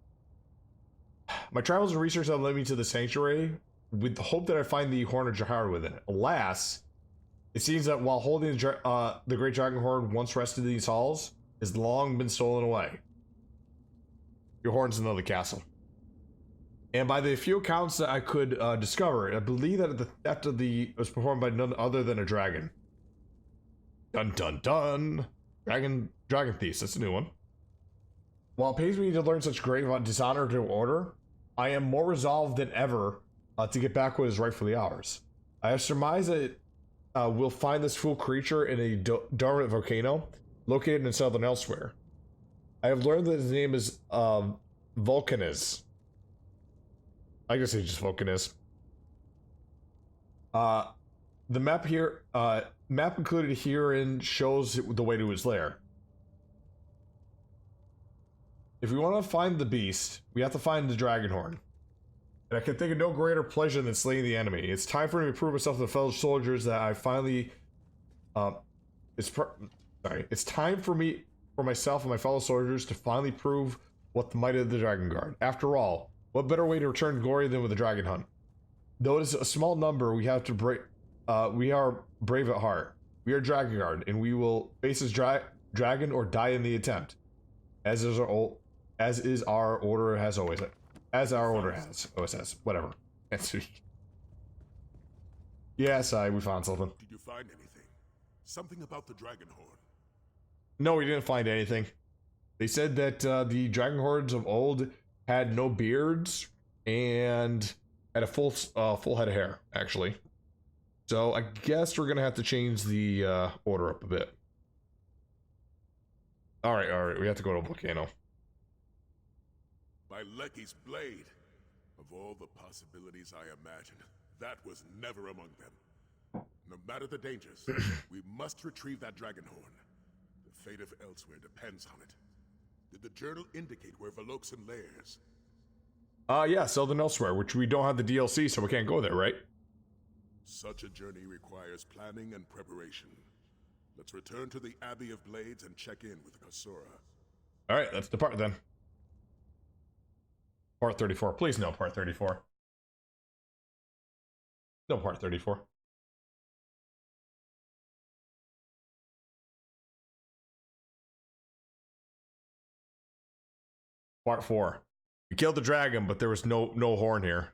My travels and research have led me to the Sanctuary with the hope that I find the Horn of Jahar within it. Alas, it seems that while holding the Great Dragonhord once rested in these halls, has long been stolen away. Your horn's in another castle. And by the few accounts that I could discover, I believe that the theft of was performed by none other than a dragon. Dun dun dun! Dragon Thief, that's a new one. While it pains me to learn such grave dishonor to order, I am more resolved than ever to get back what is rightfully ours. I have surmised that we'll find this fool creature in a dormant volcano located in southern Elsewhere. I have learned that his name is Vulcanus. I guess it's just Vulcanus. The map here, map included herein shows the way to his lair. If we want to find the beast, we have to find the Dragonhorn. And I can think of no greater pleasure than slaying the enemy. It's time for me to prove myself to the fellow soldiers that I finally... It's time for myself and my fellow soldiers to finally prove what the might of the Dragonguard. After all, what better way to return glory than with a dragon hunt? Though it is a small number, we have to we are brave at heart. We are Dragonguard, and we will face this dragon or die in the attempt. As is our order has always. As our order has. OSS. Whatever. Yes, we found something. Did you find anything? Something about the Dragonhord? No, we didn't find anything. They said that the Dragonhords of old had no beards and had a full head of hair, actually. So I guess we're gonna have to change the order up a bit. All right, we have to go to a volcano. My Lecky's blade. Of all the possibilities I imagined, that was never among them. No matter the dangers, we must retrieve that Dragonhorn. The fate of Elsewhere depends on it. Did the journal indicate where Veloxen lairs? Yeah, Southern Elsewhere, which we don't have the DLC, so we can't go there, right? Such a journey requires planning and preparation. Let's return to the Abbey of Blades and check in with Kasora. Alright, let's depart then. Part 34. Please no Part 34. No Part 34. Part 4. We killed the dragon, but there was no horn here.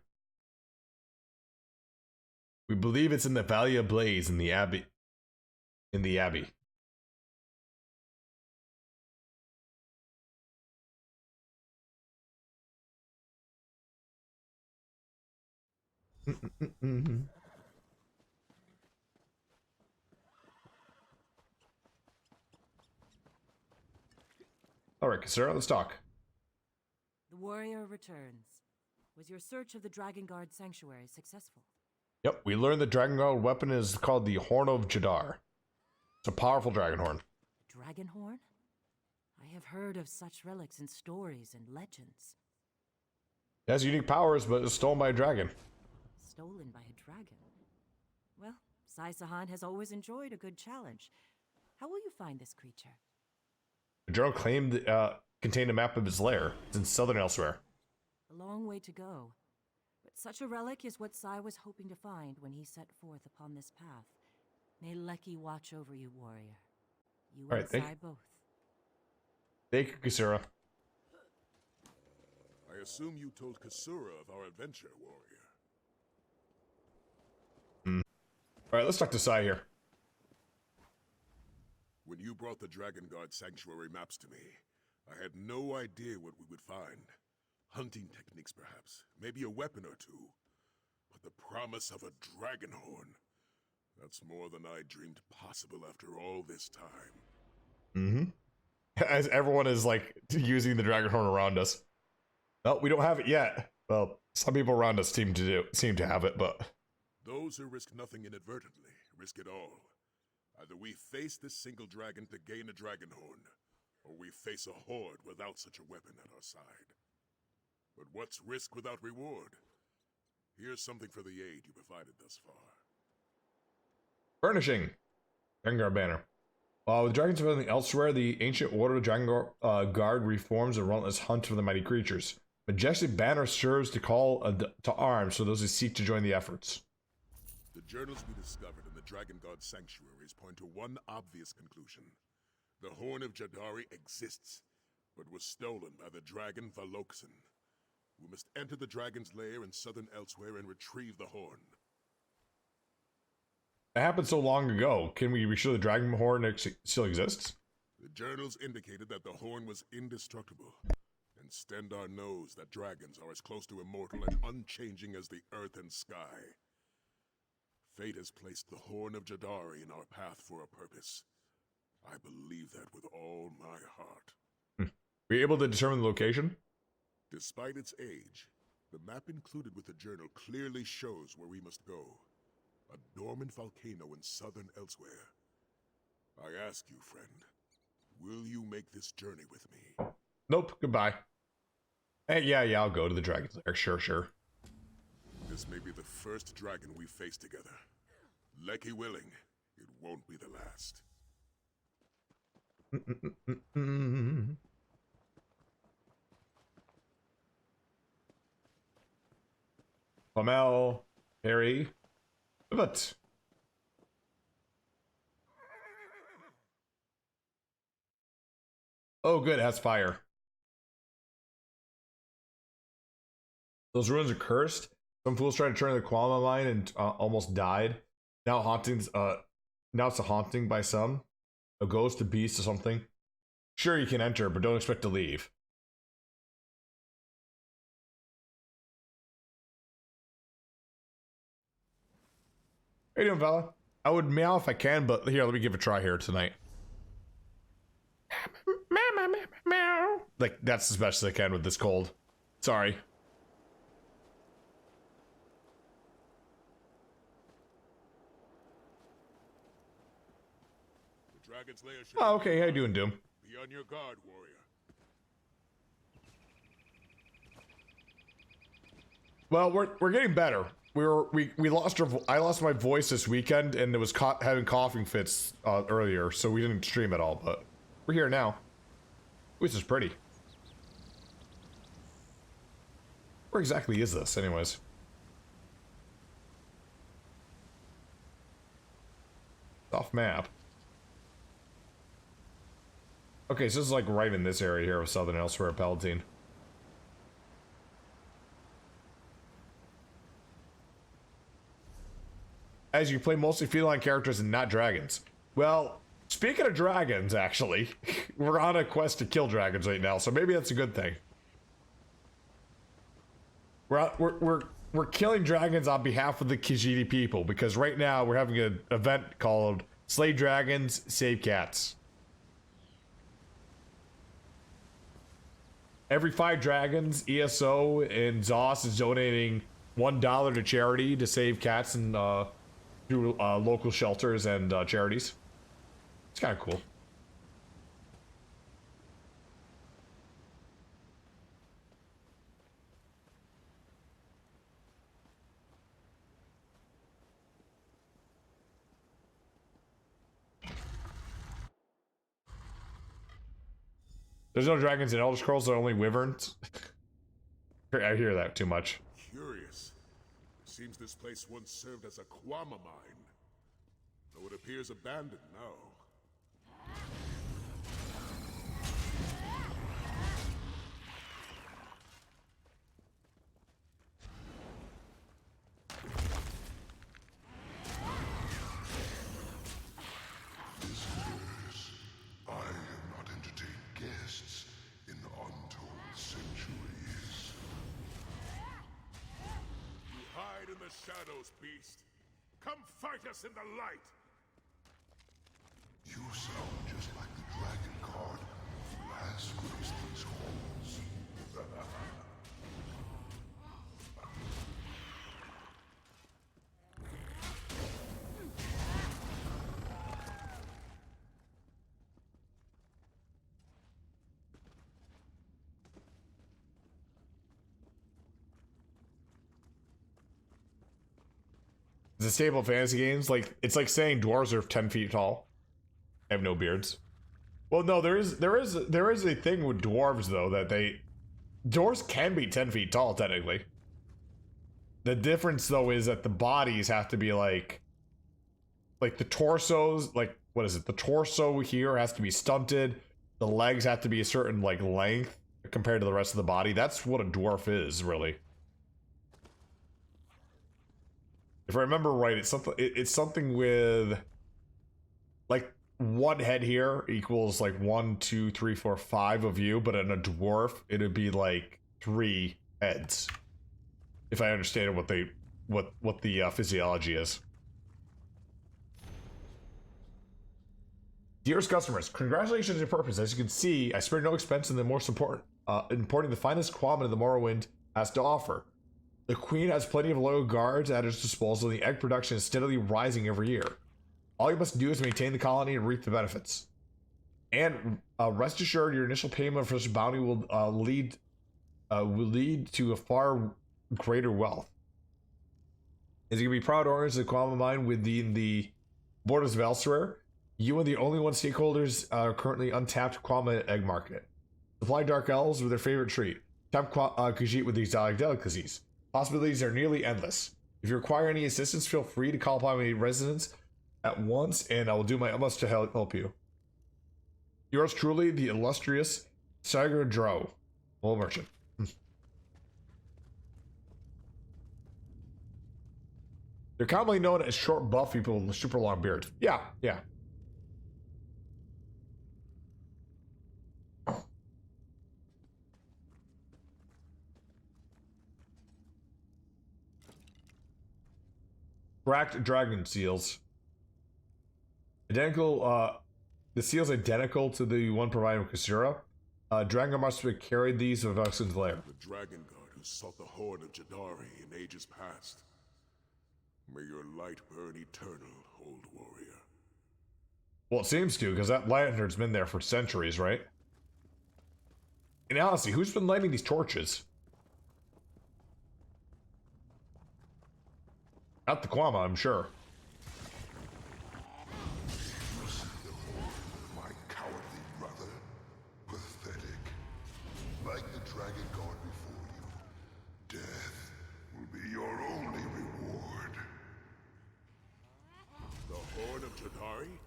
We believe it's in the Valley of Blaze in the Abbey. Alright, Kasura, let's talk. The warrior returns. Was your search of the Dragonguard sanctuary successful? Yep, we learned the Dragonguard weapon is called the Horn of Jadar. It's a powerful dragon horn. Dragon horn? I have heard of such relics in stories and legends. It has unique powers, but it's stolen by a dragon. Stolen by a dragon? Well, Sai-Sahan has always enjoyed a good challenge. How will you find this creature? The journal claimed contained a map of his lair. It's in southern elsewhere. A long way to go. But such a relic is what Sai was hoping to find when he set forth upon this path. May Leki watch over you, warrior. You and Sai both. Thank you, Kasura. I assume you told Kasura of our adventure, warrior. Alright, let's talk to Sai here. When you brought the Dragonguard sanctuary maps to me, I had no idea what we would find. Hunting techniques, perhaps. Maybe a weapon or two. But the promise of a dragon horn. That's more than I dreamed possible after all this time. As everyone is, like, using the dragon horn around us. No, we don't have it yet. Well, some people around us seem to have it, but... Those who risk nothing inadvertently, risk it all. Either we face this single dragon to gain a dragon horn, or we face a horde without such a weapon at our side. But what's risk without reward? Here's something for the aid you provided thus far. Furnishing. Dragonguard banner. With dragons fighting elsewhere, the ancient order of Dragonguard reforms a relentless hunt for the mighty creatures. Majestic banner serves to call to arms for those who seek to join the efforts. The journals we discovered in the Dragonguard sanctuaries point to one obvious conclusion. The Horn of Jadari exists, but was stolen by the dragon Valokson. We must enter the dragon's lair in southern elsewhere and retrieve the horn. It happened so long ago. Can we be sure the dragon horn still exists? The journals indicated that the horn was indestructible. And Stendar knows that dragons are as close to immortal and unchanging as the earth and sky. Fate has placed the Horn of Jadari in our path for a purpose. I believe that with all my heart. Were you able to determine the location? Despite its age, the map included with the journal clearly shows where we must go. A dormant volcano in southern elsewhere. I ask you, friend, will you make this journey with me? Nope, goodbye. Hey, yeah, I'll go to the dragon's lair. Sure. This may be the first dragon we face together. Leki willing, it won't be the last. Pamel, Harry, but oh, good, it has fire. Those ruins are cursed. Some fools tried to turn the Kwama mine and almost died. Now now it's a haunting by some. A ghost, a beast, or something. Sure, you can enter, but don't expect to leave. How you doing, fella? I would meow if I can, but here, let me give it a try here tonight. Meow. Like, that's as best as I can with this cold. Sorry. The dragon's lair should Oh, okay, how you doing, Doom? be on your guard, warrior. Well, we're getting better. We lost I lost my voice this weekend, and it was having coughing fits earlier, so we didn't stream at all. But we're here now. This is pretty. Where exactly is this, anyways? Off map. Okay, so this is like right in this area here of Southern Elsewhere, Palatine. As you play mostly feline characters and not dragons. Well, speaking of dragons, actually, we're on a quest to kill dragons right now, so maybe that's a good thing. We're killing dragons on behalf of the Khajiit people, because right now we're having an event called Slay Dragons, Save Cats. Every 5 dragons, ESO and ZOS is donating $1 to charity to save cats and through local shelters and charities. It's kind of cool. There's no dragons in Elder Scrolls, there are only wyverns. I hear that too much. Curious. Seems this place once served as a Kwama mine, though it appears abandoned now. Shadows, beast. Come fight us in the light. You sound just like the Dragonguard who last graced these halls. The staple of fantasy games, like it's like saying dwarves are 10 feet tall. Have no beards. Well, no, there is a thing with dwarves though that dwarves can be 10 feet tall technically. The difference though is that the bodies have to be like the torsos, like what is it? The torso here has to be stunted. The legs have to be a certain like length compared to the rest of the body. That's what a dwarf is really. If I remember right, it's something with like one head here equals like 1, 2, 3, 4, 5 of you, but in a dwarf it'd be like 3 heads. If I understand what the physiology is. Dearest customers, congratulations on your purpose. As you can see, I spared no expense in the most important importing the finest Kwama the Morrowind has to offer. The Queen has plenty of loyal guards at its disposal, and the egg production is steadily rising every year. All you must do is maintain the colony and reap the benefits. And rest assured, your initial payment for this bounty will lead to a far greater wealth. As you can be proud owners of the Kwama mine within the borders of Elsewhere, you are the only one stakeholders currently untapped Kwama egg market. Supply Dark Elves with their favorite treat. Tap Khajiit with exotic delicacies. Possibilities are nearly endless. If you require any assistance, feel free to call upon my residents at once, and I will do my utmost to help you. Yours truly, the illustrious Sagar Drow, Wool Merchant. They're commonly known as short, buff people with super long beards. Yeah. Cracked dragon seals. Identical, the seal's identical to the one provided with Kasura. Dragon must have carried these of Vuxen's lair. The Dragonguard who sought the Horn of Jadari in ages past. May your light burn eternal, old warrior. Well, it seems to, because that lantern's been there for centuries, right? And honestly, who's been lighting these torches? Not the Kwama, I'm sure. My cowardly brother. Pathetic. Like the Dragonguard before you, death will be your only reward. The Horn of Jadari?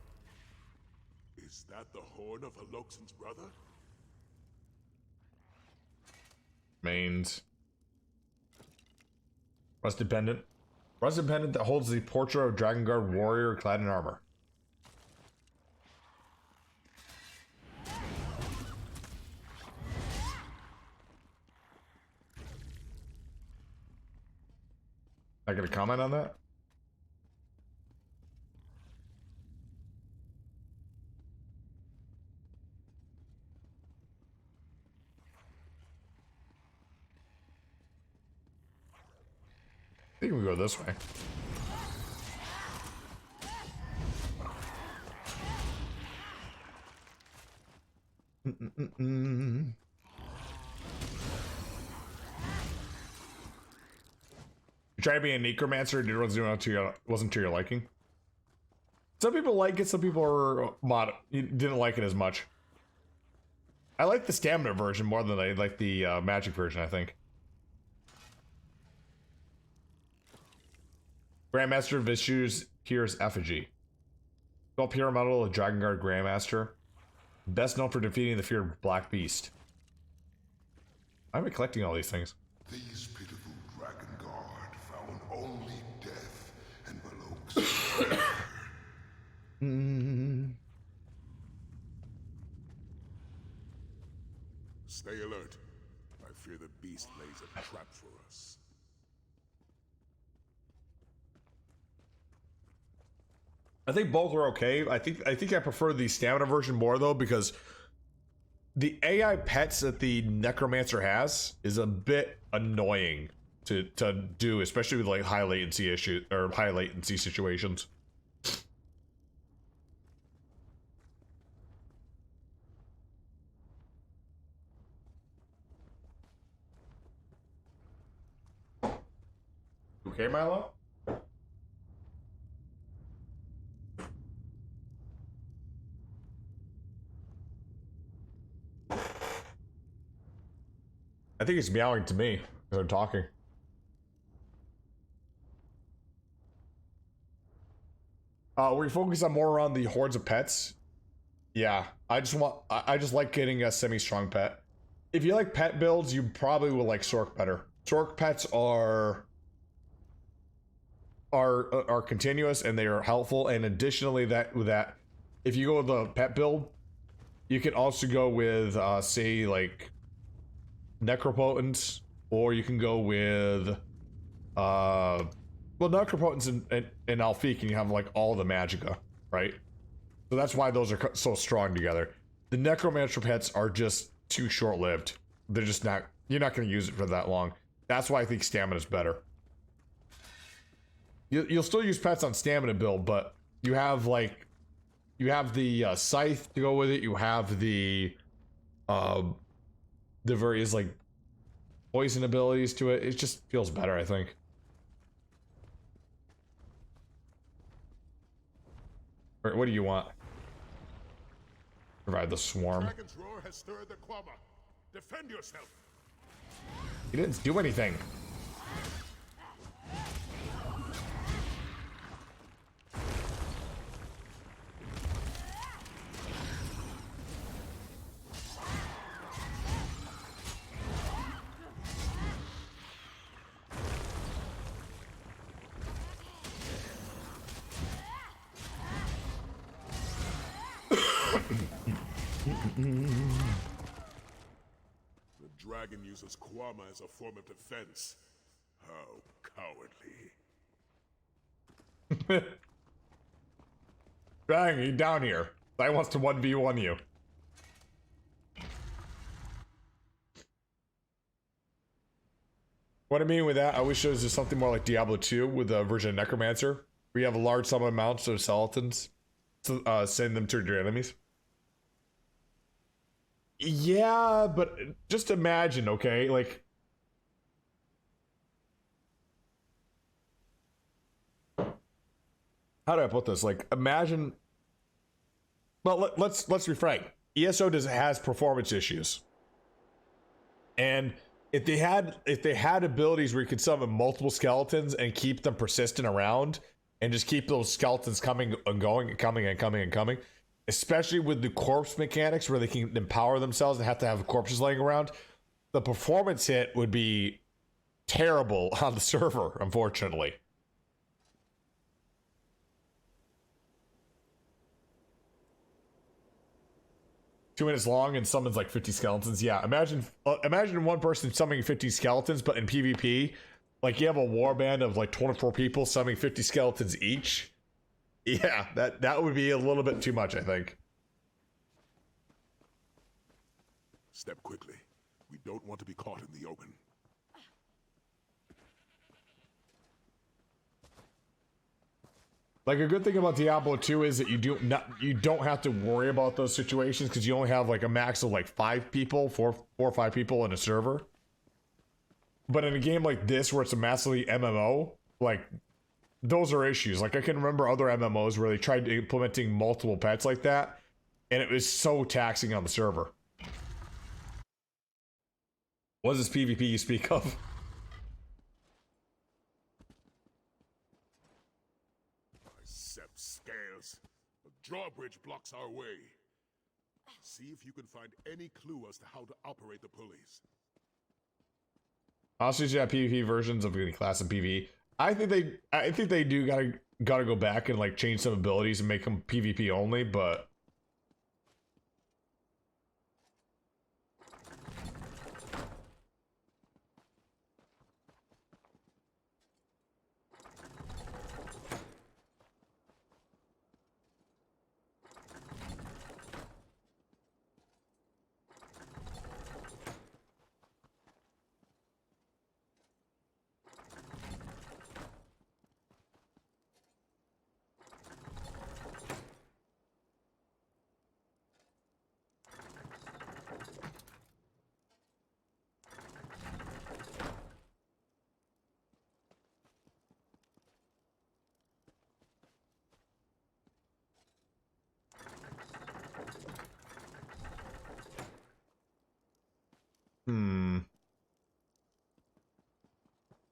Is that the Horn of Aloxan's brother? Mains. Rusted pendant. Rusted pendant that holds the portrait of Dragonguard warrior clad in armor. I got a comment on that? I think we go this way. You try to be a necromancer, and it wasn't to your liking. Some people like it, some people are didn't like it as much. I like the stamina version more than I like the magic version, I think. Grandmaster Vishnu's Here's Effigy. 12 Hero Medal of Dragonguard Grandmaster. Best known for defeating the feared Black Beast. I've been collecting all these things. These pitiful Dragonguard found only death and below. Stay alert. I fear the beast lays a trap for us. I think both are okay. I think I prefer the stamina version more though, because the AI pets that the Necromancer has is a bit annoying to do, especially with like high latency issue or high latency situations. Okay, Milo? I think it's meowing to me because I'm talking. We focus on more around the hordes of pets. Yeah, I just like getting a semi-strong pet. If you like pet builds, you probably will like Sork better. Sork pets are continuous and they are helpful, and additionally that if you go with a pet build, you can also go with say like Necropotence, or you can go with well, Necropotence and Alfiq, and you have like all the Magicka, right? So that's why those are so strong together. The Necromancer pets are just too short-lived. They're just not, you're not going to use it for that long. That's why I think stamina is better. You'll still use pets on stamina build, but you have the scythe to go with it. You have the various like poison abilities to it. It just feels better, I think. Or what do you want? Provide the swarm. Dragon's roar has stirred the Quama. Defend yourself. He didn't do anything. The dragon uses Quama as a form of defense. How cowardly. Dragon, you down here. I wants to 1v1 you. What I mean with that, I wish there was just something more like Diablo 2 with a version of Necromancer, where you have a large sum of amounts of skeletons to send them to your enemies. Yeah, but just imagine, okay? Like, how do I put this? Like, imagine. Well, let's be frank. ESO has performance issues, and if they had abilities where you could summon multiple skeletons and keep them persistent around, and just keep those skeletons coming and going, and coming and coming and coming. Especially with the corpse mechanics where they can empower themselves and have to have corpses laying around, the performance hit would be terrible on the server, unfortunately. "2 minutes long and summons like 50 skeletons." Yeah, imagine one person summoning 50 skeletons, but in PvP, like you have a warband of like 24 people summoning 50 skeletons each. Yeah, that would be a little bit too much, I think. Step quickly. We don't want to be caught in the open. Like, a good thing about Diablo 2 is that you don't have to worry about those situations because you only have like a max of like 5 people, four or 5 people in a server. But in a game like this where it's a massively MMO, like, those are issues. Like, I can remember other MMOs where they tried implementing multiple pets like that, and it was so taxing on the server. What is this PvP you speak of? Sept scales. The drawbridge blocks our way. See if you can find any clue as to how to operate the pulleys. Honestly, you have PvP versions of any class in PvE. I think they do gotta go back and like change some abilities and make them PvP only, but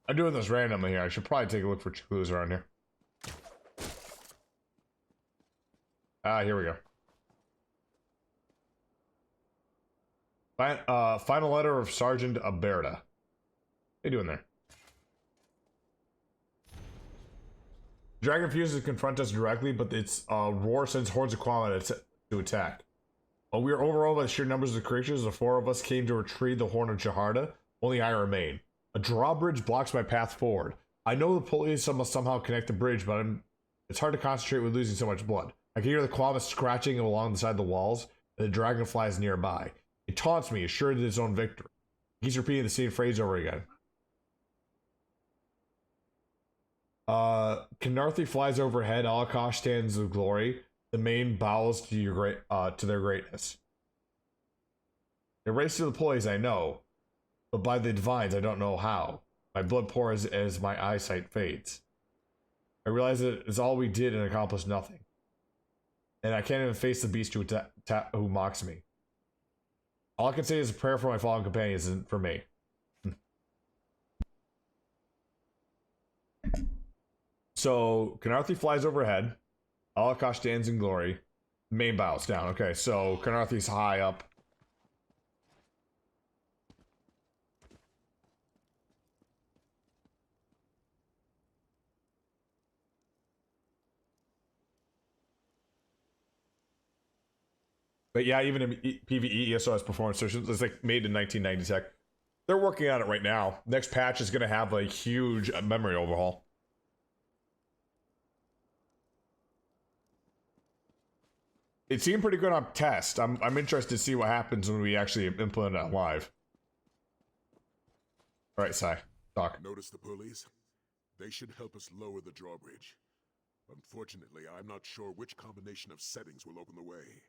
I'm doing this randomly here. I should probably take a look for clues around here. Ah, here we go. Final letter of Sergeant Aberta. How you doing there? Dragon refuses to confront us directly, but its roar sends hordes of Quaman to attack. While we are overawed by the sheer numbers of the creatures, the four of us came to retrieve the Horn of Jaharda. Only I remain. A drawbridge blocks my path forward. I know the pulleys must somehow connect the bridge, but it's hard to concentrate with losing so much blood. I can hear the Quaman scratching along the side of the walls, and the dragon flies nearby. It taunts me, assured of its own victory. It keeps repeating the same phrase over again. Canarthi flies overhead. Alakosh stands with glory. The main bows to their greatness. They race to the pulleys, I know, but by the divines, I don't know how. My blood pours as my eyesight fades. I realize that it's all we did and accomplished nothing. And I can't even face the beast who mocks me. All I can say is a prayer for my fallen companions and for me. So, Canarthi flies overhead. Alakosh stands in glory. Main bows down. Okay, so Canarthi's high up. But yeah, even in PvE, ESO has performance solutions. It's like made in 1990 tech. They're working on it right now. Next patch is going to have a huge memory overhaul. It seemed pretty good on test. I'm interested to see what happens when we actually implement it live. All right, Sai, talk. Notice the pulleys? They should help us lower the drawbridge. Unfortunately, I'm not sure which combination of settings will open the way.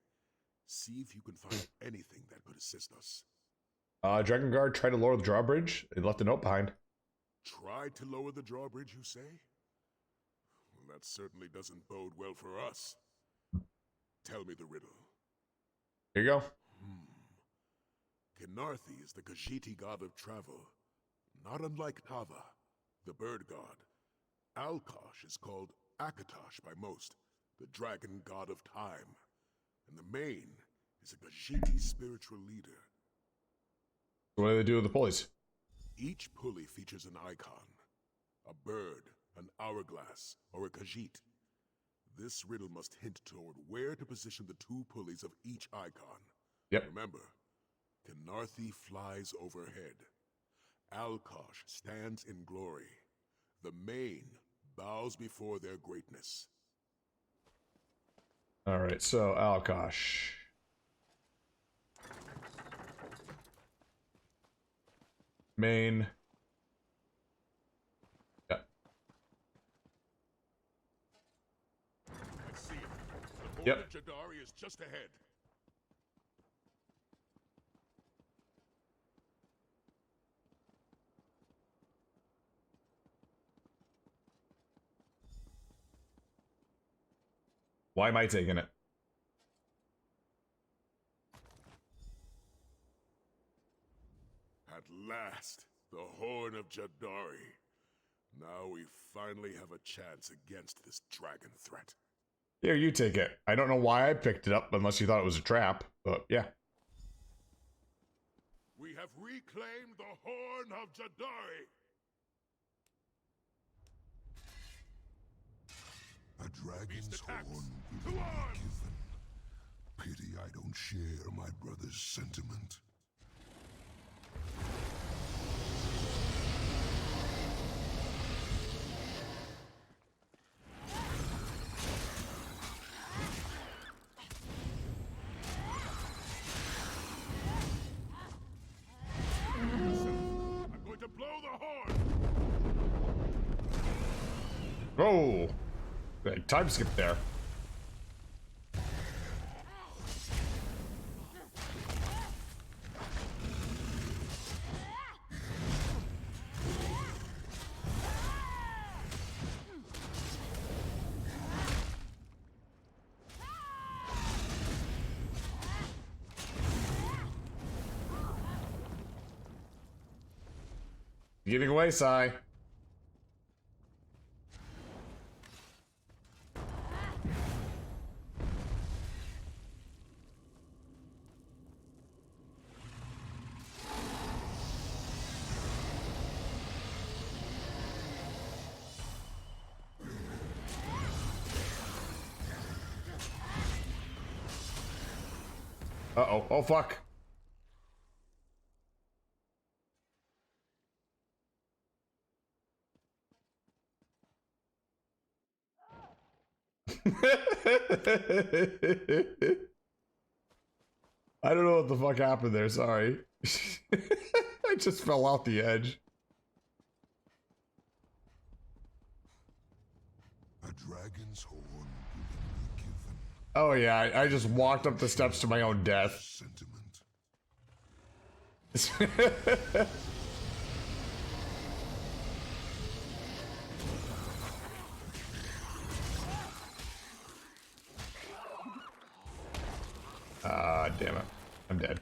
See if you can find anything that could assist us. Dragonguard tried to lower the drawbridge. It left a note behind. Tried to lower the drawbridge, you say? Well, that certainly doesn't bode well for us. Tell me the riddle. Here you go. Canarthi is the Khajiiti god of travel, not unlike Tava, the bird god. Alkosh is called Akatosh by most, the dragon god of time. And the main is a Khajiiti spiritual leader. What do they do with the pulleys? Each pulley features an icon. A bird, an hourglass, or a Khajiit. This riddle must hint toward where to position the two pulleys of each icon. Yep. Remember, Canarthi flies overhead. Alkosh stands in glory. The main bows before their greatness. All right, so Alkosh. Main. Yeah. I see it. The Horn Yep. of Jadari is just ahead. Why am I taking it? At last, the Horn of Jadari. Now we finally have a chance against this dragon threat. Here, you take it. I don't know why I picked it up, unless you thought it was a trap, but yeah. We have reclaimed the Horn of Jadari! A dragon's Beast attacks. horn To will be arms! given. Pity I don't share my brother's sentiment. I'm going to blow the horn! Oh! Like, time skip there. Getting away, Sai. Uh-oh. Oh, fuck. I don't know what the fuck happened there, sorry. I just fell off the edge. A dragon's horn will be given. Oh yeah, I just walked up the steps to my own death. Sentiment. Ah, damn it. I'm dead.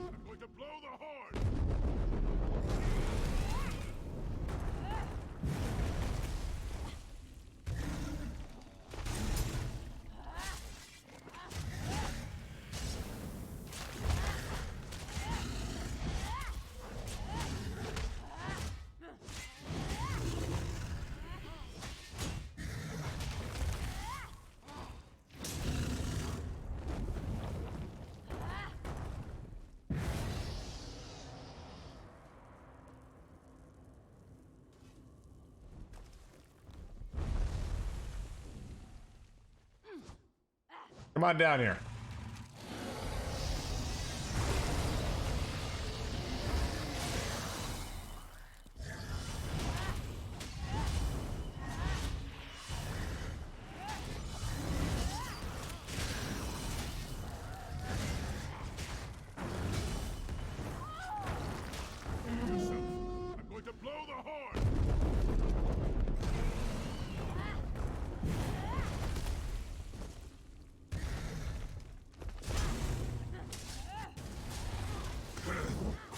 I'm going to blow the horn! Come on down here. I'm going to blow the horn!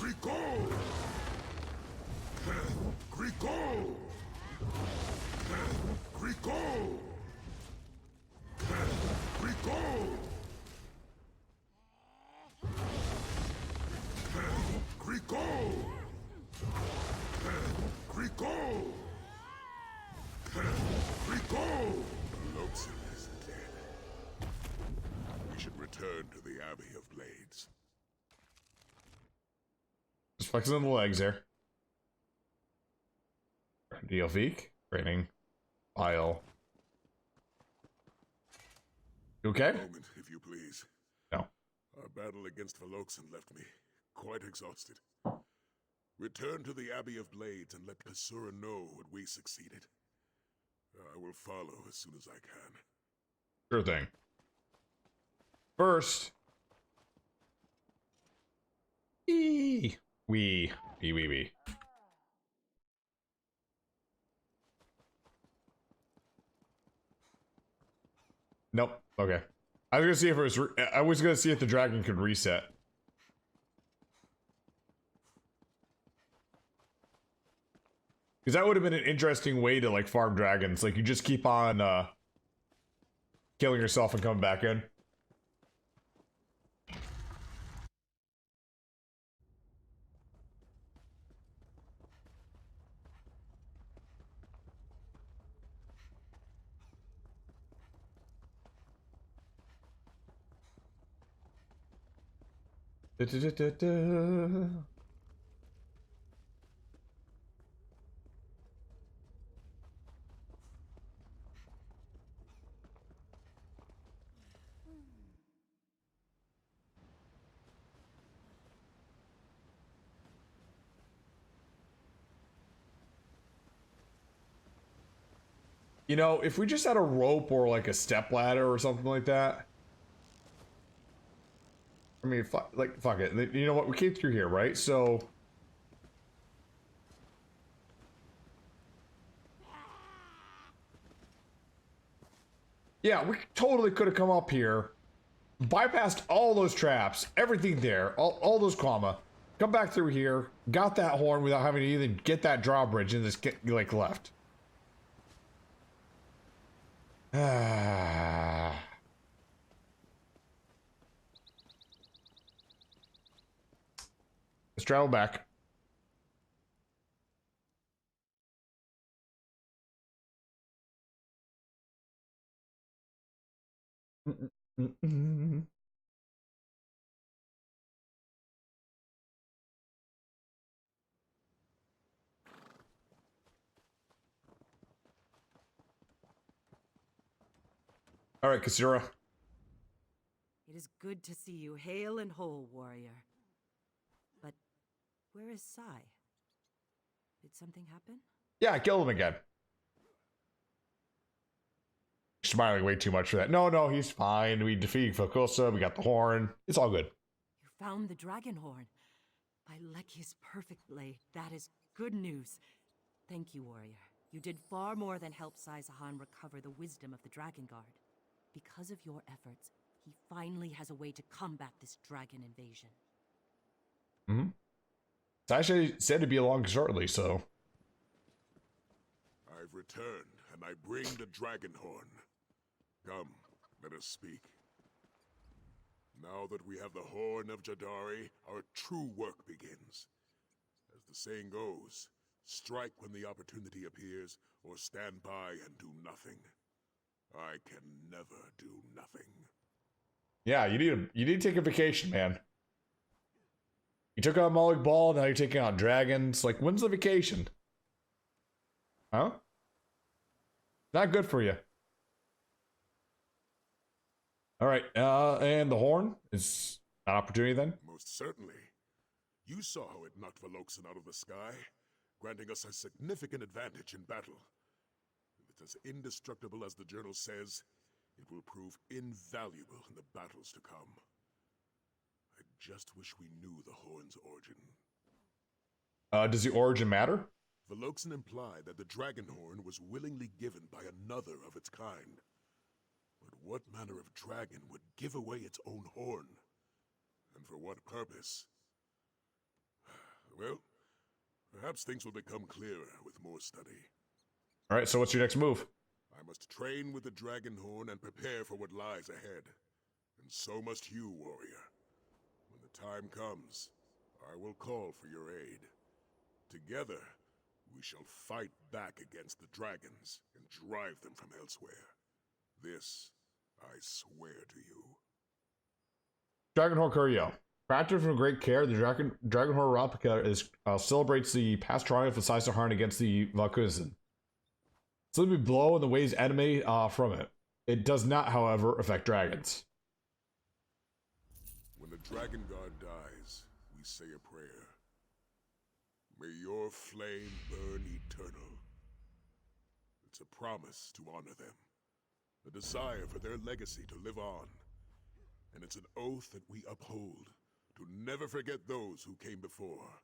Prequel! Prequel! Prequel! Prequel! Prequel! Prequel! Prequel! Loxin is dead. We should return to the Abbey of Blades. Just flexing on the legs here. DLV, training, file. You okay? Moment, if you please. No. Our battle against Veloxin left me quite exhausted. Return to the Abbey of Blades and let Pesura know what we succeeded. I will follow as soon as I can. Sure thing. First. Wee. Nope. Okay. I was gonna see if it was. I was gonna see if the dragon could reset. Because that would have been an interesting way to like farm dragons. Like you just keep on killing yourself and coming back in. Da-da-da-da-da. You know, if we just had a rope or like a step ladder or something like that. I mean, fuck it. You know what? We came through here, right? So. Yeah, we totally could have come up here, bypassed all those traps, everything there, all those comma, come back through here, got that horn without having to even get that drawbridge and just get, like, left. Let's travel back. All right, Kasura. It is good to see you hale and whole, warrior. But where is Sai? Did something happen? Yeah, I killed him again. Smiling way too much for that. No, he's fine. We defeated Focosa. We got the horn. It's all good. You found the Dragonhorn. By Leki's perfect blade, that is good news. Thank you, warrior. You did far more than help Sai Sahan recover the wisdom of the Dragonguard. Because of your efforts, he finally has a way to combat this dragon invasion. Mm-hmm. Sasha said to be along shortly, so. I've returned, and I bring the Dragonhorn. Come, let us speak. Now that we have the Horn of Jadari, our true work begins. As the saying goes, strike when the opportunity appears, or stand by and do nothing. I can never do nothing. Yeah, you need to take a vacation, man. You took on Malik Ball, now you're taking on dragons. Like, when's the vacation? Huh? Not good for you. All right, and the horn is an opportunity then? Most certainly. You saw how it knocked Veloxen out of the sky, granting us a significant advantage in battle. If it's as indestructible as the journal says, it will prove invaluable in the battles to come. I just wish we knew the horn's origin. Does the origin matter? Veloxen implied that the Dragonhorn was willingly given by another of its kind. But what manner of dragon would give away its own horn? And for what purpose? Well, perhaps things will become clearer with more study. All right, so what's your next move? I must train with the Dragonhorn and prepare for what lies ahead. And so must you, warrior. When the time comes, I will call for your aid. Together, we shall fight back against the dragons and drive them from elsewhere. This, I swear to you. Dragonhorn Courier. Crafted from great care, the Dragonhorn replica celebrates the past triumph of Sai Sahan against the Valkuzen. Simply blow and the waves enemy from it. It does not, however, affect dragons. When the Dragonguard dies, we say a prayer. May your flame burn eternal. It's a promise to honor them. A desire for their legacy to live on. And it's an oath that we uphold, to never forget those who came before.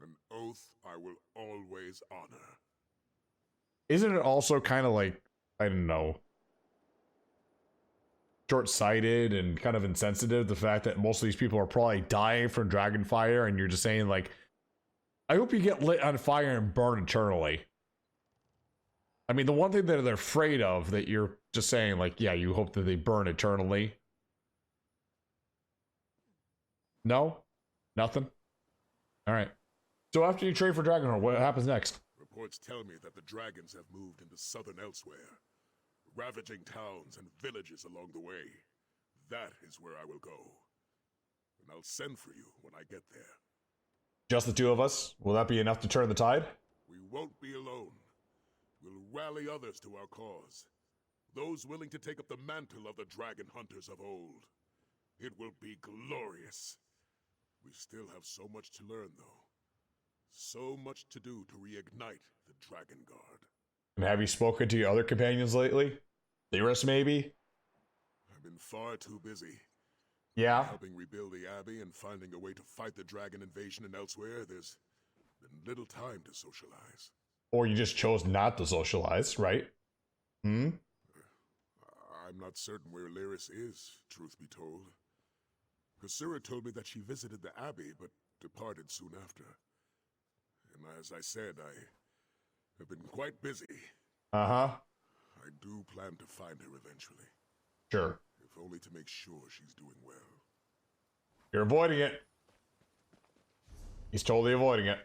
An oath I will always honor. Isn't it also kind of like, I don't know, short-sighted and kind of insensitive. The fact that most of these people are probably dying from dragon fire, and you're just saying like, I hope you get lit on fire and burn eternally. I mean, the one thing that they're afraid of that you're just saying like, yeah, you hope that they burn eternally. No? Nothing? Alright. So after you trade for Dragonhold, what happens next? Reports tell me that the dragons have moved into southern elsewhere, ravaging towns and villages along the way. That is where I will go. And I'll send for you when I get there. Just the two of us? Will that be enough to turn the tide? We won't be alone. We'll rally others to our cause. Those willing to take up the mantle of the dragon hunters of old. It will be glorious. We still have so much to learn, though. So much to do to reignite the Dragonguard. And have you spoken to your other companions lately? Lyris, maybe? I've been far too busy. Yeah. Helping rebuild the Abbey and finding a way to fight the dragon invasion and elsewhere, there's been little time to socialize. Or you just chose not to socialize, right? Hmm? I'm not certain where Lyris is, truth be told. Kasura told me that she visited the Abbey, but departed soon after. And as I said, I have been quite busy. Uh-huh. I do plan to find her eventually. Sure. If only to make sure she's doing well. You're avoiding it. He's totally avoiding it.